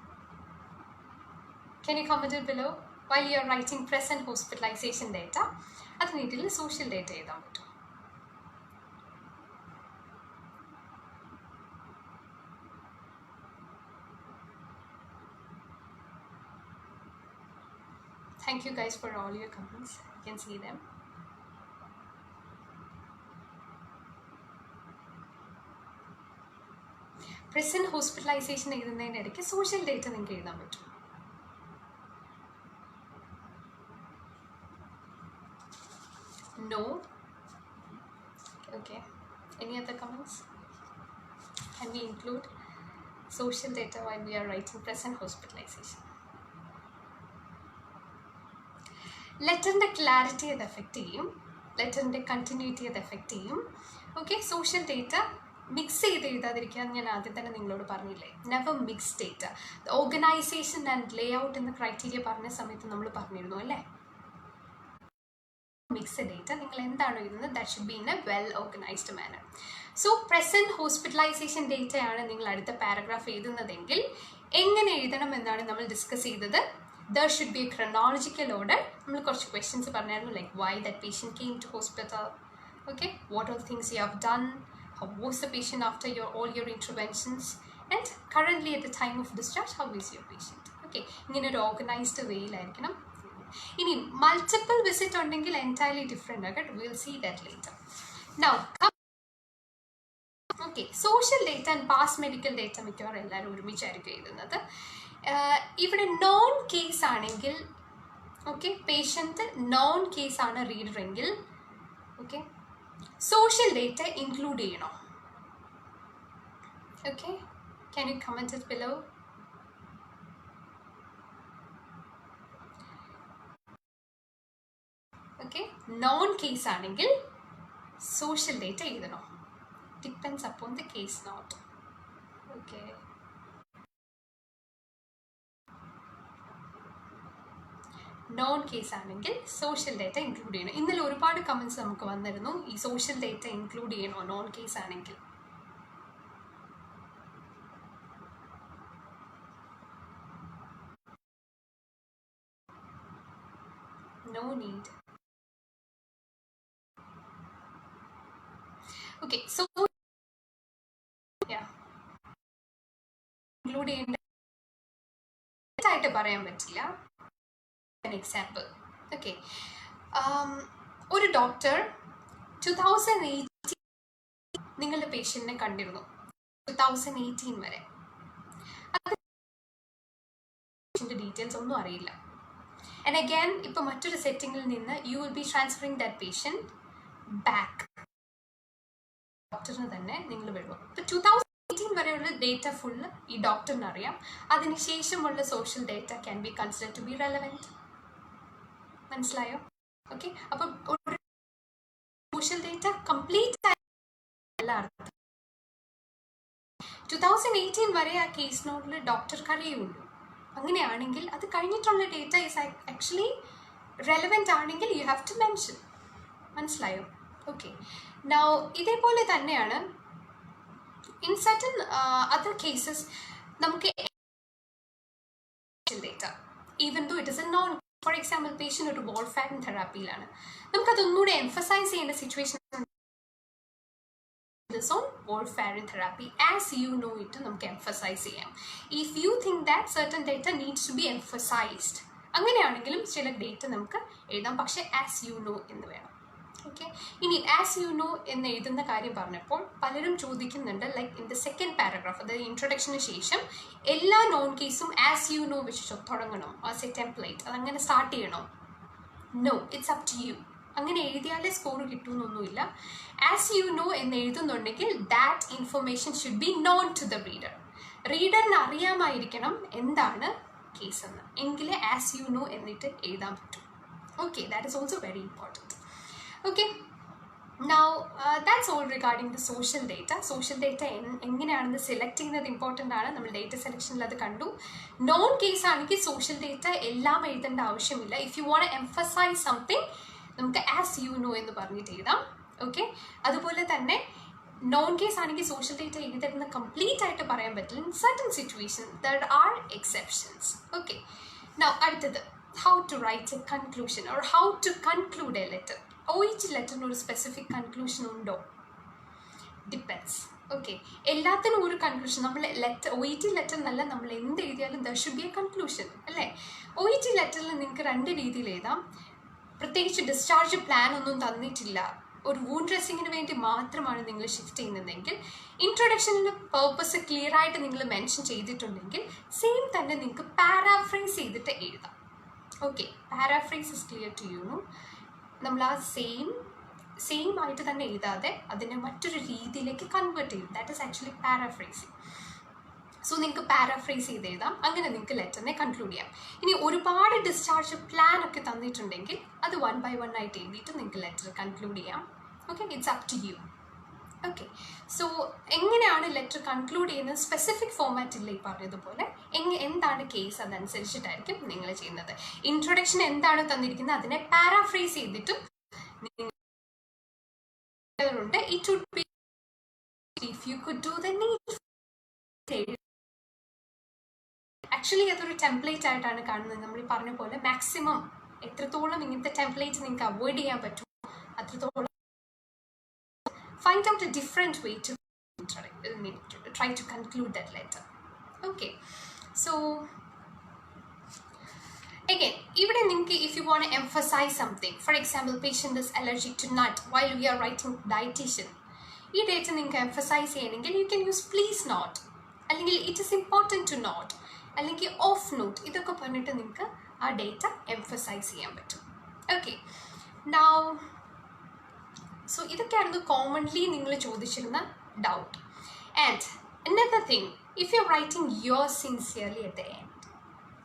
Can you comment it below? While you are writing present hospitalization data, അതിനിടയിൽ സോഷ്യൽ ഡേറ്റ എഴുതാൻ പറ്റുമോ? Thank you guys for all your comments. You can see them. Present hospitalisation എഴുതുന്നതിനിടയ്ക്ക് സോഷ്യൽ ഡേറ്റ നിങ്ങൾക്ക് എഴുതാൻ പറ്റും. No. Okay. Any other comments? Can we include social data while we are writing present hospitalization? ലെറ്ററിൻ്റെ ക്ലാരിറ്റി അത് എഫക്റ്റ് ചെയ്യും, ലെറ്ററിൻ്റെ കണ്ടിന്യൂറ്റി അത് എഫക്റ്റ് ചെയ്യും. ഓക്കെ, സോഷ്യൽ ഡേറ്റ മിക്സ് ചെയ്ത് എഴുതാതിരിക്കാൻ ഞാൻ ആദ്യം തന്നെ നിങ്ങളോട് പറഞ്ഞില്ലേ, never mix data. Organisation and layout എന്ന ക്രൈറ്റീരിയ പറഞ്ഞ സമയത്ത് നമ്മൾ പറഞ്ഞിരുന്നു അല്ലേ, മിക്സഡ് ഡേറ്റ നിങ്ങൾ എന്താണ് എഴുതുന്നത് that should be in a well organised manner. So present hospitalisation ഡേറ്റയാണ് നിങ്ങൾ അടുത്ത പാരഗ്രാഫ് എഴുതുന്നതെങ്കിൽ എങ്ങനെ എഴുതണം എന്നാണ് നമ്മൾ ഡിസ്കസ് ചെയ്തത്. There should be a chronological order. നമ്മൾ കുറച്ച് ക്വസ്റ്റ്യൻസ് പറഞ്ഞായിരുന്നു, like why that patient came to hospital, okay, what all things you have done, how was the patient after all your interventions, and currently at the time of discharge how is your patient. Okay, ഇങ്ങനെ ഒരു ഓർഗനൈസ്ഡ് വേയിലായിരിക്കണം. ഇനി മൾട്ടിപ്പിൾ വിസിറ്റ് ഉണ്ടെങ്കിൽ എൻറ്റയർലി ഡിഫറെൻ്റ് ആകട്ടെ, will see that later. Now okay, social data and past medical data മിക്കവാറും എല്ലാവരും ഒരുമിച്ചായിരിക്കും എഴുതുന്നത്. ഇവിടെ നോൺ കേസ് ആണെങ്കിൽ, ഓക്കെ, പേഷ്യൻറ്റ് നോൺ കേസ് ആണ് റീഡർ എങ്കിൽ, ഓക്കെ, സോഷ്യൽ ഡേറ്റ ഇൻക്ലൂഡ് ചെയ്യണോ? Okay, can you comment it below? Okay, non case ആണെങ്കിൽ സോഷ്യൽ ഡേറ്റ എഴുതണോ? Depends upon the case note. Okay. Non case ആണെങ്കിൽ സോഷ്യൽ ഡേറ്റ ഇൻക്ലൂഡ് ചെയ്യണം. ഇന്നലെ ഒരുപാട് കമൻസ് നമുക്ക് വന്നിരുന്നു, ഈ സോഷ്യൽ ഡേറ്റ ഇൻക്ലൂഡ് ചെയ്യണോ നോൺ കേസ് ആണെങ്കിൽ. No need. Okay, so yeah, include ചെയ്യേണ്ടതായിട്ട് പറയാൻ പറ്റില്ല. An example, okay, ഒരു ഡോക്ടർ 2018 നിങ്ങളുടെ പേഷ്യൻറ്റിനെ കണ്ടിരുന്നു, 2018 വരെ ഡീറ്റെയിൽസ് ഒന്നും അറിയില്ല. ആൻഡ് അഗൈൻ ഇപ്പോൾ മറ്റൊരു സെറ്റിങ്ങിൽ നിന്ന് you will be transferring that patient back ഡോക്ടറിന് തന്നെ നിങ്ങൾ വിടും. ഇപ്പോൾ 2018 വരെയുള്ള ഡേറ്റ ഫുള്ള് ഈ ഡോക്ടറിന് അറിയാം, അതിനുശേഷമുള്ള social data can be consider to be relevant. മനസ്സിലായോ? ഓക്കെ, അപ്പം ഒരു സോഷ്യൽ ഡേറ്റ കംപ്ലീറ്റ് അല്ല അർത്ഥം. 2018 വരെ ആ കേസ് നോട്ടിൽ ഡോക്ടർക്ക് അറിയുള്ളൂ. അങ്ങനെയാണെങ്കിൽ അത് കഴിഞ്ഞിട്ടുള്ള ഡേറ്റ ഈസ് ആക്ച്വലി റെലവൻറ്റ് ആണെങ്കിൽ യു ഹാവ് ടു മെൻഷൻ. മനസ്സിലായോ? ഓക്കെ, നൗ ഇതേപോലെ തന്നെയാണ് ഇൻ സർട്ടൻ അതർ കേസസ് നമുക്ക് data even though it is a known. For example patient ഒരു വോൾഫാരിൻ തെറാപ്പിയിലാണ്, നമുക്കതൊന്നുകൂടെ എംഫസൈസ് ചെയ്യേണ്ട situation on warfarin therapy, as you know it, നമുക്ക് emphasize ചെയ്യാം. If you think that certain data needs to be emphasized, അങ്ങനെയാണെങ്കിലും ചില ഡേറ്റ നമുക്ക് എഴുതാം, പക്ഷേ ആസ് യു നോ എന്ന് വേണം. ഓക്കെ, ഇനി ആസ് യു നോ എന്ന് എഴുതുന്ന കാര്യം പറഞ്ഞപ്പോൾ പലരും ചോദിക്കുന്നുണ്ട്, like in the second paragraph, അതായത് ഇൻട്രൊഡക്ഷന് ശേഷം എല്ലാ നോൺ കേസും ആസ് യു നോ വെച്ച് തുടങ്ങണം, ആസ് എ ടെംപ്ലേറ്റ്, അതങ്ങനെ സ്റ്റാർട്ട് ചെയ്യണോ? No, it's up to you. അങ്ങനെ എഴുതിയാലേ സ്കോർ കിട്ടുമെന്നൊന്നുമില്ല. ആസ് യു നോ എന്ന് എഴുതുന്നുണ്ടെങ്കിൽ that information should be known to the reader. റീഡറിന് അറിയാമായിരിക്കണം എന്താണ് കേസ് എന്ന്, എങ്കിലേ ആസ് യു നോ എന്നിട്ട് എഴുതാൻ പറ്റും. Okay, that is also very important. Okay, now that's all regarding the social data. Social data എങ്ങനെയാണെന്ന് സെലക്ട് ചെയ്യുന്നത് ഇമ്പോർട്ടൻ്റ് ആണ്. നമ്മൾ ഡേറ്റ സെലക്ഷനിൽ അത് കണ്ടു. നോൺ കേസ് ആണെങ്കിൽ സോഷ്യൽ ഡേറ്റ എല്ലാം എഴുതേണ്ട ആവശ്യമില്ല. If you want emphasize something നമുക്ക് ആസ് യു നോ എന്ന് പറഞ്ഞിട്ട് എഴുതാം. ഓക്കെ, അതുപോലെ തന്നെ നോൺ കേസ് ആണെങ്കിൽ സോഷ്യൽ ഡേറ്റ എഴുതരുന്ന കംപ്ലീറ്റ് ആയിട്ട് പറയാൻ പറ്റില്ല. In certain situation there are exceptions. Okay, now അടുത്തത് how to write a conclusion or how to conclude a letter. OET ലെറ്ററിന് ഒരു സ്പെസിഫിക് കൺക്ലൂഷൻ ഉണ്ടോ? ഡിപ്പെൻസ്. ഓക്കെ, എല്ലാത്തിനും ഒരു കൺക്ലൂഷൻ. നമ്മൾ OET ലെറ്റർ എന്നല്ല, നമ്മൾ എന്ത് എഴുതിയാലും there should B A conclusion അല്ലേ? OET ലെറ്ററിൽ നിങ്ങൾക്ക് രണ്ട് രീതിയിൽ എഴുതാം. പ്രത്യേകിച്ച് ഡിസ്ചാർജ് പ്ലാൻ ഒന്നും തന്നിട്ടില്ല, ഒരു വൂണ്ട് ഡ്രസ്സിങ്ങിന് വേണ്ടി മാത്രമാണ് നിങ്ങൾ ഷിഫ്റ്റ് ചെയ്യുന്നതെങ്കിൽ, ഇൻട്രൊഡക്ഷനിൽ പേർപ്പസ് ക്ലിയർ ആയിട്ട് നിങ്ങൾ മെൻഷൻ ചെയ്തിട്ടുണ്ടെങ്കിൽ സെയിം തന്നെ നിങ്ങൾക്ക് പാരാഫ്രൈസ് ചെയ്തിട്ട് എഴുതാം. Okay, paraphrase is clear to you no. നമ്മൾ ആ സെയിം സെയിം ആയിട്ട് തന്നെ എഴുതാതെ അതിനെ മറ്റൊരു രീതിയിലേക്ക് കൺവേർട്ട് ചെയ്യും. That is actually paraphrasing. So നിങ്ങൾക്ക് പാരാഫ്രൈസ് ചെയ്ത് എഴുതാം, അങ്ങനെ നിങ്ങൾക്ക് ലെറ്ററിനെ കൺക്ലൂഡ് ചെയ്യാം. ഇനി ഒരുപാട് ഡിസ്ചാർജ് പ്ലാൻ ഒക്കെ തന്നിട്ടുണ്ടെങ്കിൽ അത് 1 by 1 ആയിട്ട് എഴുതിയിട്ട് നിങ്ങൾക്ക് ലെറ്റർ കൺക്ലൂഡ് ചെയ്യാം. Okay, it's up to you. Okay, so എങ്ങനെയാണ് ലെറ്റർ കൺക്ലൂഡ് ചെയ്യുന്നത്? സ്പെസിഫിക് ഫോമാറ്റ് ഇല്ല ഈ പറഞ്ഞതുപോലെ. എന്താണ് കേസ് അതനുസരിച്ചിട്ടായിരിക്കും നിങ്ങൾ ചെയ്യുന്നത്. ഇൻട്രൊഡക്ഷൻ എന്താണ് തന്നിരിക്കുന്നത് അതിനെ പാരാഫ്രൈസ് ചെയ്തിട്ടും ഉണ്ട്. It would be if you could do the need. Actually അതൊരു ടെംപ്ലേറ്റ് ആയിട്ടാണ് കാണുന്നത്. നമ്മൾ ഈ പറഞ്ഞ പോലെ മാക്സിമം എത്രത്തോളം ഇങ്ങനത്തെ ടെംപ്ലേറ്റ് നിങ്ങൾക്ക് അവോയ്ഡ് ചെയ്യാൻ പറ്റും അത്രത്തോളം find out a different way to try to conclude that letter. Okay, so again, even if you want to emphasize something, for example, patient is allergic to nut while we are writing dietitian, this data you emphasize cheyanengil you can use please not, allengil it is important to note, allengil off note, idokku pannittu ninge aa data emphasize cheyan pattum. Okay, now so ഇതൊക്കെയായിരുന്നു കോമൺലി നിങ്ങൾ ചോദിച്ചിരുന്ന doubt. And another thing, if you're writing yours sincerely at the end,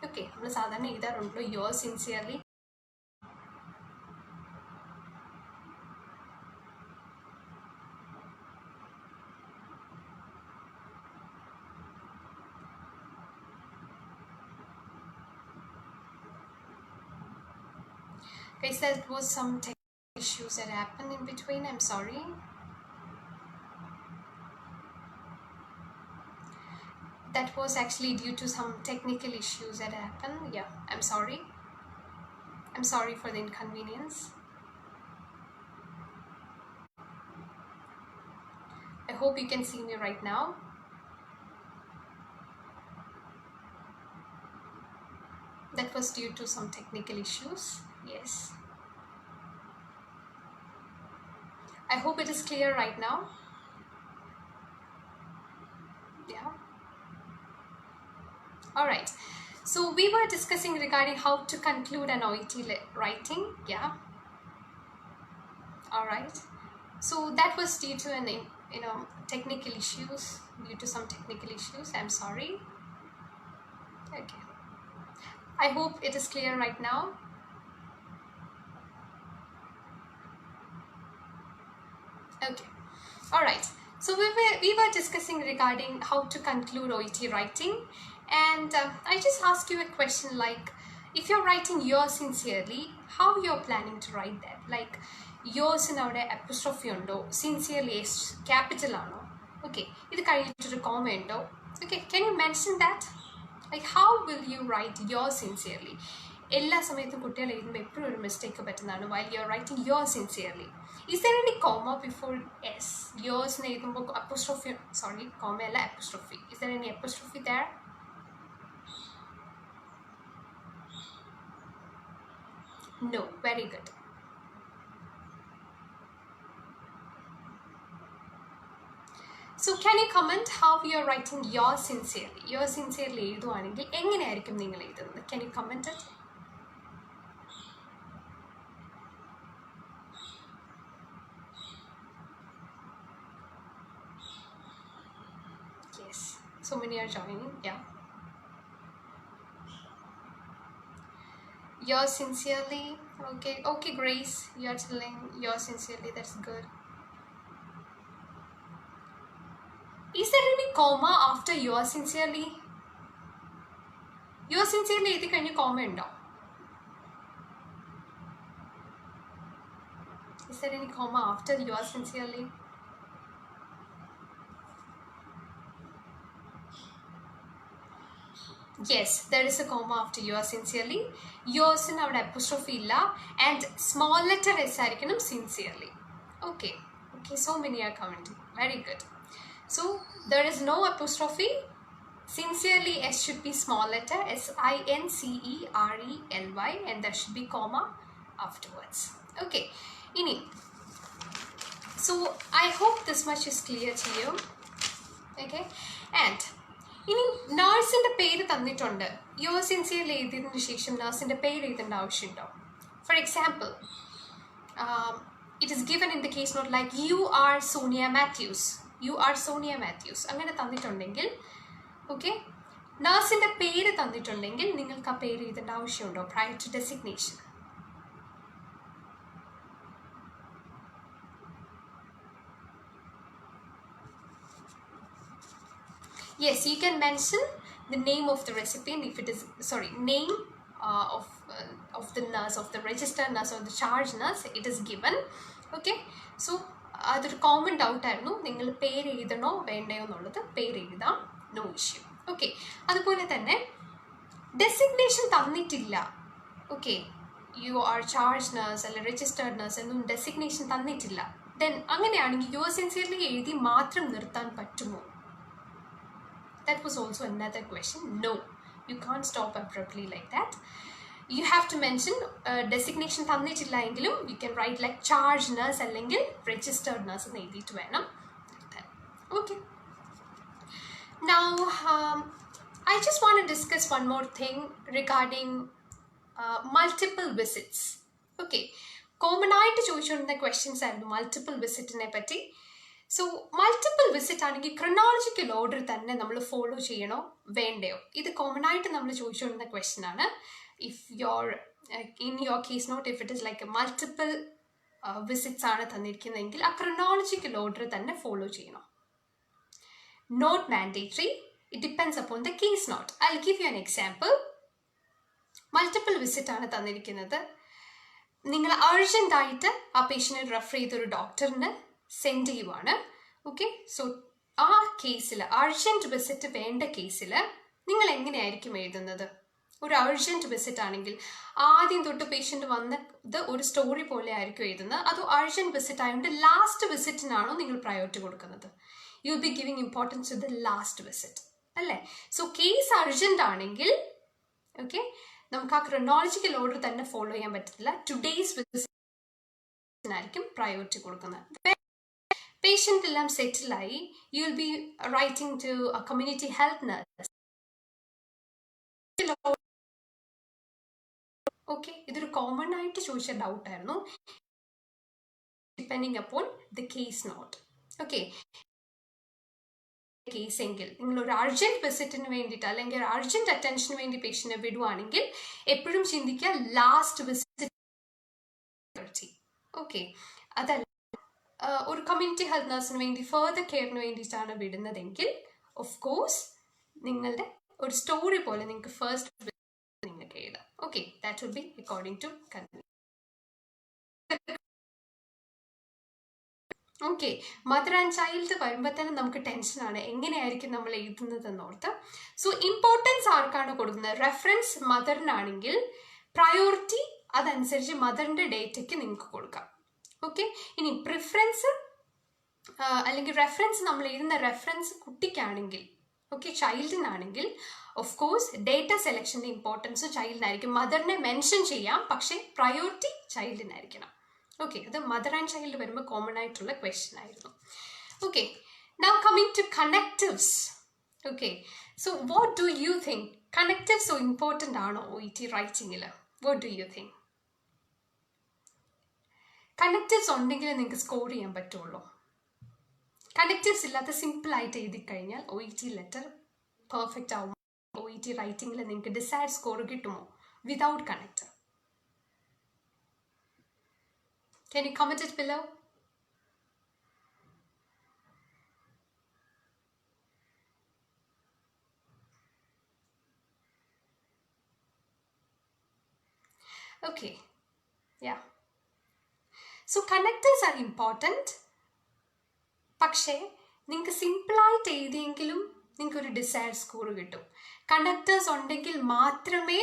okay, നമ്മൾ സാധാരണ എഴുതാറുണ്ടല്ലോ yours sincerely. Guys, that was some issues that happened in between. I'm sorry. That was actually due to some technical issues that happened. Yeah, I'm sorry. I'm sorry for the inconvenience. I hope you can see me right now. That was due to some technical issues. Yes. I hope it is clear right now. Yeah. All right. So we were discussing regarding how to conclude an OET writing. Yeah. All right. So that was due to an technical issues. Due to some technical issues. I'm sorry. Okay. I hope it is clear right now. Okay, all right. So we were discussing regarding how to conclude OET writing, and I just asked you a question like, if you're writing yours sincerely, how you're planning to write that? Like yours in our apostrophe undo, sincerely is capital ano. Okay, idu kayittu comma undo. Okay, can you mention that? Like how will you write yours sincerely? എല്ലാ സമയത്തും കുട്ടികൾ എഴുതുമ്പോൾ എപ്പോഴും ഒരു മിസ്റ്റേക്ക് പറ്റുന്നതാണ്. while you are writing yours sincerely, is there any comma before s? yours നെ എഴുതുമ്പോൾ apostrophe, sorry, comma അല്ല apostrophe. Is there any apostrophe there? No. Very good. So can you comment how you are writing yours sincerely? yours sincerely എഴുതുവാണെങ്കിൽ എങ്ങനെയായിരിക്കും നിങ്ങൾ എഴുതുന്നത്? Can you comment it? So many are joining. Yeah. Yours sincerely. Okay. Okay, Grace. You're telling yours sincerely. That's good. Is there any comma after yours sincerely? Yours sincerely, can you comment down? Is there any comma after yours sincerely? Yes, there is a comma after yours sincerely. Yours in our apostrophe illa, and small letter s aayirikkanam sincerely. Okay. Okay, so many are commenting. Very good. So there is no apostrophe. Sincerely s should be small letter SINCERELY, and there should be comma afterwards. Okay. Ini. So I hope this much is clear to you. Okay. And ഇനി നേഴ്സിൻ്റെ പേര് തന്നിട്ടുണ്ട്. യുവർ സിൻസിയർലി എഴുതിയതിനു ശേഷം നേഴ്സിൻ്റെ പേര് എഴുതേണ്ട ആവശ്യമുണ്ടോ? For example it is given in the case note like you are Sonia Matthews. You are Sonia Matthews. അങ്ങനെ തന്നിട്ടുണ്ടെങ്കിൽ ഓക്കെ നഴ്സിൻ്റെ പേര് തന്നിട്ടുണ്ടെങ്കിൽ നിങ്ങൾക്ക് ആ പേര് എഴുതേണ്ട ആവശ്യമുണ്ടോ prior to designation? Yes, you can mention the name of the recipient if it is, name of the nurse, of the registered nurse or the charge nurse, it is given. Okay, so അതൊരു കോമൺ ഡൗട്ട് ആയിരുന്നു, നിങ്ങൾ പേര് എഴുതണോ വേണ്ടയോ എന്നുള്ളത്. പേര് എഴുതാം, നോ ഇഷ്യൂ. ഓക്കെ, അതുപോലെ തന്നെ ഡെസിഗ്നേഷൻ തന്നിട്ടില്ല, okay, you are charge nurse അല്ലെങ്കിൽ രജിസ്റ്റേർഡ് നഴ്സ് എന്നും ഡെസിഗ്നേഷൻ തന്നിട്ടില്ല, ദെൻ അങ്ങനെയാണെങ്കിൽ യുവർ സിൻസിയർലി എഴുതി മാത്രം നിർത്താൻ പറ്റുമോ? That was also another question. No, you can't stop abruptly like that. You have to mention designation തന്നിട്ടില്ല എങ്കിലും you can write like charge nurse അല്ലെങ്കിൽ registered nurse എന്ന് എഴുതിയിട്ട് വേണം. Okay. Now, I just want to discuss one more thing regarding multiple visits. Okay. Common ആയിട്ട് ചോദിച്ചുകൊണ്ടിരുന്ന ക്വസ്റ്റ്യൻസ് ആയിരുന്നു മൾട്ടിപ്പിൾ വിസിറ്റിനെ പറ്റി. സോ മൾട്ടിപ്പിൾ വിസിറ്റ് ആണെങ്കിൽ ക്രൊണോളജിക്കൽ ഓർഡർ തന്നെ നമ്മൾ ഫോളോ ചെയ്യണോ വേണ്ടയോ? ഇത് കോമൺ ആയിട്ട് നമ്മൾ ചോദിച്ചുകൊണ്ടിരുന്ന ക്വസ്റ്റ്യൻ ആണ്. If your in your case note if it is like multiple visits ആണ് തന്നിരിക്കുന്നതെങ്കിൽ ആ ക്രൊണോളജിക്കൽ ഓർഡർ തന്നെ ഫോളോ ചെയ്യണം. Not mandatory, it depends upon the case note. I will give you an example. Multiple visit ആണ് തന്നിരിക്കുന്നത്, നിങ്ങൾ അർജൻറ്റായിട്ട് ആ പേഷ്യൻറ്റിനെ റെഫർ ചെയ്തൊരു ഡോക്ടറിന് സെൻഡ് ചെയ്യുവാണ്. ഓക്കെ, സോ ആ കേസിൽ അർജൻറ്റ് വിസിറ്റ് വേണ്ട കേസിൽ നിങ്ങൾ എങ്ങനെയായിരിക്കും എഴുതുന്നത്? ഒരു അർജൻറ്റ് വിസിറ്റ് ആണെങ്കിൽ ആദ്യം തൊട്ട് പേഷ്യൻ്റ് വന്നത് ഒരു സ്റ്റോറി പോലെ ആയിരിക്കും എഴുതുന്നത്, അതോ അർജൻറ്റ് വിസിറ്റ് ആയതുകൊണ്ട് ലാസ്റ്റ് വിസിറ്റിനാണോ നിങ്ങൾ പ്രയോറിറ്റി കൊടുക്കുന്നത്? You will be giving importance to the last visit അല്ലേ? സോ കേസ് അർജൻറ്റ് ആണെങ്കിൽ ഓക്കെ നമുക്ക് ആ ക്രൊണോളജിക്കൽ ഓർഡർ തന്നെ ഫോളോ ചെയ്യാൻ പറ്റത്തില്ല. ടുഡേയ്സ് വിസിറ്റിനായിരിക്കും പ്രയോറിറ്റി കൊടുക്കുന്നത്. പേഷ്യൻ്റ് എല്ലാം സെറ്റിലായി, you will be writing to a community health nurse. Okay, ഇതൊരു കോമൺ ആയിട്ട് ചോദിച്ച ഡൗട്ടായിരുന്നു, depending upon the case note. Okay, case എങ്കിൽ നിങ്ങൾ ഒരു അർജന്റ് വിസിറ്റിന് വേണ്ടിയിട്ട് അല്ലെങ്കിൽ ഒരു അർജന്റ് അറ്റൻഷന് വേണ്ടി പേഷ്യന്റിനെ വിടുവാണെങ്കിൽ എപ്പോഴും ചിന്തിക്കുക ലാസ്റ്റ് വിസിറ്റ്. ഓക്കെ, അതല്ല ഒരു കമ്മ്യൂണിറ്റി ഹെൽത്ത് നഴ്സിന് വേണ്ടി ഫർദർ കെയറിന് വേണ്ടിയിട്ടാണ് വിടുന്നതെങ്കിൽ ഓഫ് കോഴ്സ് നിങ്ങളുടെ ഒരു സ്റ്റോറി പോലെ നിങ്ങൾക്ക് ഫസ്റ്റ് നിങ്ങൾക്ക് എഴുതാം. Okay, that will be according to convenience. Okay, mother and child വരുമ്പോൾ തന്നെ നമുക്ക് ടെൻഷനാണ് എങ്ങനെയായിരിക്കും നമ്മൾ എഴുതുന്നത് എന്നോർത്ത്. സോ ഇമ്പോർട്ടൻസ് ആർക്കാണ് കൊടുക്കുന്നത്? റെഫറൻസ് മദറിനാണെങ്കിൽ പ്രയോറിറ്റി അതനുസരിച്ച് മദറിൻ്റെ ഡേറ്റയ്ക്ക് നിങ്ങൾക്ക് കൊടുക്കാം. ഓക്കെ, ഇനി പ്രിഫറൻസ് അല്ലെങ്കിൽ റെഫറൻസ് നമ്മൾ എഴുതുന്ന റെഫറൻസ് കുട്ടിക്കാണെങ്കിൽ ഓക്കെ ചൈൽഡിനാണെങ്കിൽ ഓഫ് കോഴ്സ് ഡേറ്റ സെലക്ഷൻ്റെ ഇമ്പോർട്ടൻസ് ചൈൽഡിനായിരിക്കും. മദറിനെ മെൻഷൻ ചെയ്യാം, പക്ഷേ പ്രയോറിറ്റി ചൈൽഡിനായിരിക്കണം. ഓക്കെ, അത് മദർ ആൻഡ് ചൈൽഡ് വരുമ്പോൾ കോമൺ ആയിട്ടുള്ള ക്വസ്റ്റ്യൻ ആയിരുന്നു. Okay, now coming to connectives. Okay, so what do you think? Connectives so important ആണോ OET റൈറ്റിങ്ങിൽ? What do you think? Connectives ഉണ്ടെങ്കിൽ നിങ്ങൾക്ക് സ്കോർ ചെയ്യാൻ പറ്റുള്ളൂ. കണക്റ്റീവ്സ് ഇല്ലാത്ത സിമ്പിളായിട്ട് എഴുതി കഴിഞ്ഞാൽ OET ലെറ്റർ പെർഫെക്റ്റ് ആവും. OET റൈറ്റിങ്ങിൽ നിങ്ങൾക്ക് ഡിസൈഡ് സ്കോർ കിട്ടുമോ without connector? Can you comment it below? Okay, yeah. So connectors are important. പക്ഷേ നിങ്ങൾക്ക് സിമ്പിളായിട്ട് എഴുതിയെങ്കിലും നിങ്ങൾക്ക് ഒരു ഡിസൈഡ് സ്കോർ കിട്ടും. കണ്ടക്ടേഴ്സ് ഉണ്ടെങ്കിൽ മാത്രമേ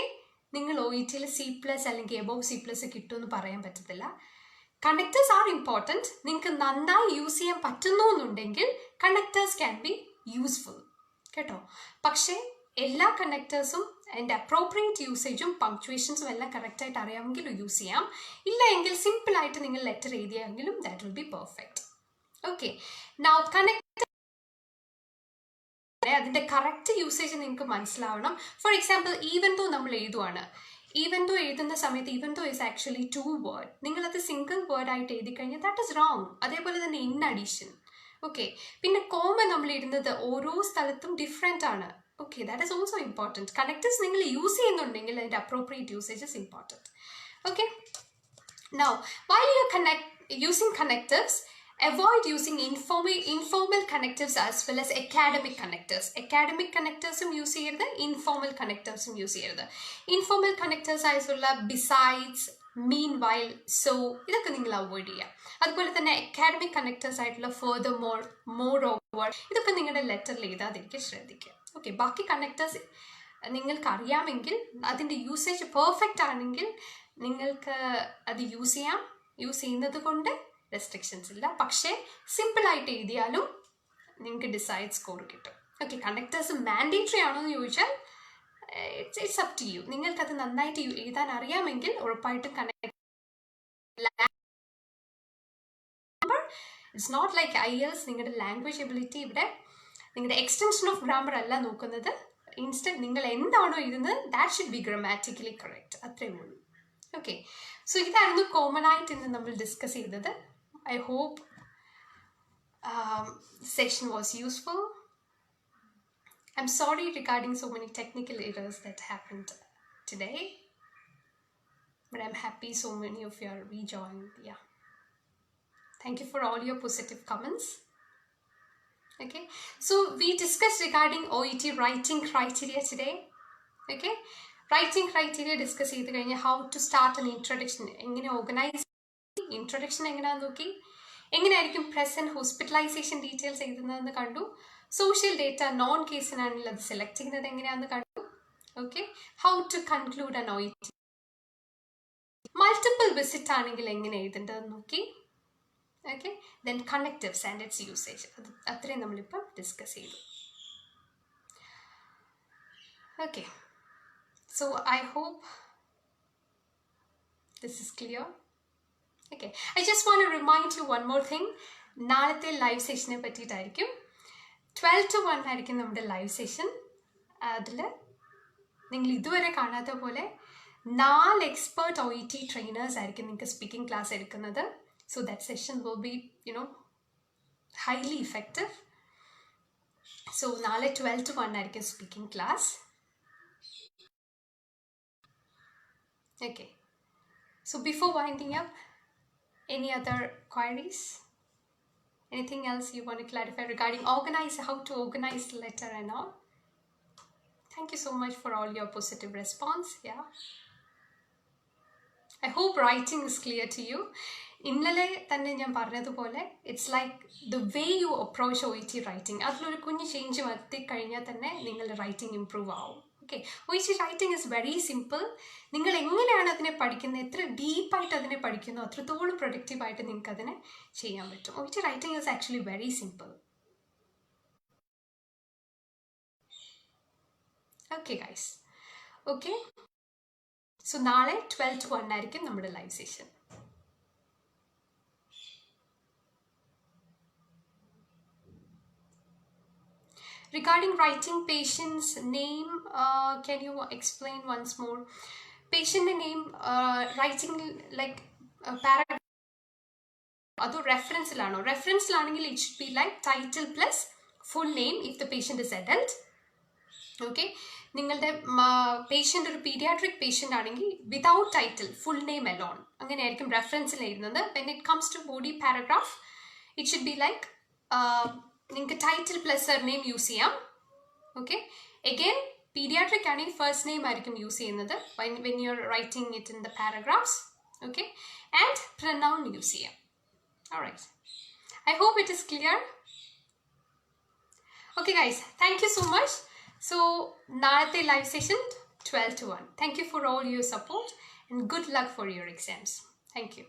നിങ്ങൾ OETയിൽ C+ അല്ലെങ്കിൽ എബോവ് C+ കിട്ടുമെന്ന് പറയാൻ പറ്റത്തില്ല. Conductors are important. നിങ്ങൾക്ക് നന്നായി യൂസ് ചെയ്യാൻ പറ്റുന്നു എന്നുണ്ടെങ്കിൽ കണ്ടക്ടേഴ്സ് ക്യാൻ ബി യൂസ്ഫുൾ കേട്ടോ. പക്ഷേ എല്ലാ കണ്ടക്ടേഴ്സും അതിൻ്റെ അപ്രോപ്രിയേറ്റ് യൂസേജും പങ്ക്ച്വേഷൻസും എല്ലാം കറക്റ്റായിട്ട് അറിയാമെങ്കിലും യൂസ് ചെയ്യാം. ഇല്ല എങ്കിൽ സിമ്പിളായിട്ട് നിങ്ങൾ ലെറ്റർ എഴുതിയെങ്കിലും that will be perfect. Okay, now connect അതിൻ്റെ കറക്റ്റ് യൂസേജ് നിങ്ങൾക്ക് മനസ്സിലാവണം. ഫോർ എക്സാമ്പിൾ ഈവൻ ദോ നമ്മൾ എഴുതുവാണ് ഈവൻ ദോ എഴുതുന്ന സമയത്ത് even though is actually 2 word, നിങ്ങളത് സിംഗിൾ വേർഡ് ആയിട്ട് എഴുതി കഴിഞ്ഞാൽ ദാറ്റ് ഇസ് റോങ്. അതേപോലെ തന്നെ ഇൻ അഡീഷൻ. ഓക്കെ, പിന്നെ കോമ നമ്മൾ ഇടുന്നത് ഓരോ സ്ഥലത്തും ഡിഫറെൻ്റ് ആണ്. Okay, that is also important. Connectors നിങ്ങൾ യൂസ് ചെയ്യുന്നുണ്ടെങ്കിൽ അതിൻ്റെ appropriate usage is important. Okay, now while you're using connectors, avoid using informal connectives as well as academic connectors. Academic connectors use ചെയ്യരുത്, informal connectors use ചെയ്യരുത്. Informal connectors ആയിട്ടുള്ള besides, meanwhile, so ഇതൊക്കെ നിങ്ങൾ അവോയ്ഡ് ചെയ്യുക. അതുപോലെ തന്നെ അക്കാഡമിക് കണക്റ്റേഴ്സ് ആയിട്ടുള്ള furthermore, moreover, ഇതൊക്കെ നിങ്ങളുടെ ലെറ്ററിൽ എഴുതാതിരിക്കാൻ ശ്രദ്ധിക്കുക. ഓക്കെ, ബാക്കി കണക്റ്റേഴ്സ് നിങ്ങൾക്ക് അറിയാമെങ്കിൽ അതിൻ്റെ യൂസേജ് പെർഫെക്റ്റ് ആണെങ്കിൽ നിങ്ങൾക്ക് അത് യൂസ് ചെയ്യാം. യൂസ് ചെയ്യുന്നത് കൊണ്ട് റെസ്ട്രിക്ഷൻസ് ഇല്ല. പക്ഷേ സിമ്പിളായിട്ട് എഴുതിയാലും നിങ്ങൾക്ക് ഡിസൈഡ് സ്കോർ കിട്ടും. ഓക്കെ, കണക്റ്റേഴ്സ് മാൻഡേറ്ററി ആണോ എന്ന് ചോദിച്ചാൽ ഇറ്റ്സ് അപ് ടു യു. നിങ്ങൾക്കത് നന്നായിട്ട് എഴുതാൻ അറിയാമെങ്കിൽ ഉറപ്പായിട്ടും connect. It's not like IELTS. നിങ്ങളുടെ ലാംഗ്വേജ് എബിലിറ്റി ഇവിടെ നിങ്ങളുടെ എക്സ്റ്റൻഷൻ ഓഫ് ഗ്രാമർ അല്ല നോക്കുന്നത്. ഇൻസ്റ്റന്റ് നിങ്ങൾ എന്താണോ എഴുതുന്നത് that should B grammatically correct. അത്രയേ ഉള്ളൂ. ഓക്കെ, സോ ഇതായിരുന്നു കോമൺ ആയിട്ട് ഇന്ന് നമ്മൾ ഡിസ്കസ് ചെയ്തത്. I hope session was useful. I'm sorry regarding so many technical errors that happened today, but I'm happy so many of you are rejoined. Yeah, thank you for all your positive comments. Okay, so we discussed regarding OET writing criteria today. Okay, writing criteria discuss ചെയ്ത് കഴിഞ്ഞാൽ how to start an introduction, എങ്ങനെ ഓർഗനൈസ്, ഇൻട്രൊഡക്ഷൻ എങ്ങനെയാണെന്ന് നോക്കി, എങ്ങനെയായിരിക്കും പ്രസൻറ്റ് ഹോസ്പിറ്റലൈസേഷൻ ഡീറ്റെയിൽസ് എഴുതുന്നതെന്ന് കണ്ടു, സോഷ്യൽ ഡേറ്റ നോൺ കേസിനാണെങ്കിൽ അത് സെലക്ട് ചെയ്യുന്നത് എങ്ങനെയാണെന്ന് കണ്ടു. Okay, how to conclude an OET, multiple visit ആണെങ്കിൽ എങ്ങനെ എഴുതേണ്ടതെന്ന് നോക്കി. Okay, then connectives and it's usage, അത് അത്രയും നമ്മളിപ്പം ഡിസ്കസ് ചെയ്തു. Okay, so I hope this is clear. Okay, I just want to remind you one more thing. നാളത്തെ ലൈവ് സെഷനെ പറ്റിയിട്ടായിരിക്കും. 12 to 1 ആയിരിക്കും നമ്മുടെ ലൈവ് സെഷൻ. അതിൽ നിങ്ങൾ ഇതുവരെ കാണാത്ത പോലെ 4 എക്സ്പേർട്ട് OET ട്രെയിനേഴ്സ് ആയിരിക്കും നിങ്ങൾക്ക് സ്പീക്കിംഗ് ക്ലാസ് എടുക്കുന്നത്. So that session will be, highly effective. So നാളെ 12 to 1 ആയിരിക്കും speaking class. Okay, so before winding up, any other queries? Anything else you want to clarify regarding how to organize the letter and all? Thank you so much for all your positive response. Yeah, I hope writing is clear to you. ഇന്നലെ തന്നെ ഞാൻ പറഞ്ഞതുപോലെ it's like the way U approach OET writing, അതിലൊരു കുഞ്ഞ് ചേഞ്ച് വരുത്തി കഴിഞ്ഞാൽ തന്നെ നിങ്ങളുടെ റൈറ്റിംഗ് ഇമ്പ്രൂവ് ആവും. Okay, OET writing is very simple. നിങ്ങൾ എങ്ങനെയാണ് അതിനെ പഠിക്കുന്നത്, എത്ര ഡീപ്പായിട്ട് അതിനെ പഠിക്കുന്നു അത്രത്തോളം പ്രൊഡക്റ്റീവായിട്ട് നിങ്ങൾക്ക് അതിനെ ചെയ്യാൻ പറ്റും. OET writing is actually very simple. Okay guys, okay, so നാളെ 12 to 1 ആയിരിക്കും നമ്മുടെ live session. Regarding writing patient's name, can you explain once more? Patient name, writing like paragraph, ado reference lano. Reference lanengil it should be like title plus full name if the patient is adult. Okay, നിങ്ങളുടെ പേഷ്യൻ്റ് ഒരു പീഡിയാട്രിക് പേഷ്യൻ്റ് ആണെങ്കിൽ without title full name alone അങ്ങനെയായിരിക്കും റെഫറൻസിൽ എഴുതുന്നത്. When it comes to body paragraph it should be like നിങ്ങൾക്ക് title plus surname use ചെയ്യാം. ഓക്കെ, എഗെയിൻ പീഡിയാട്രിക് ആണെങ്കിൽ ഫസ്റ്റ് നെയിം ആയിരിക്കും യൂസ് ചെയ്യുന്നത് when you are writing it in the paragraphs. Okay, and pronoun use ചെയ്യാം. Alright, I hope it is clear. Okay guys, thank you so much. So നാളത്തെ live session 12 to 1. Thank you for all your support and good luck for your exams. Thank you.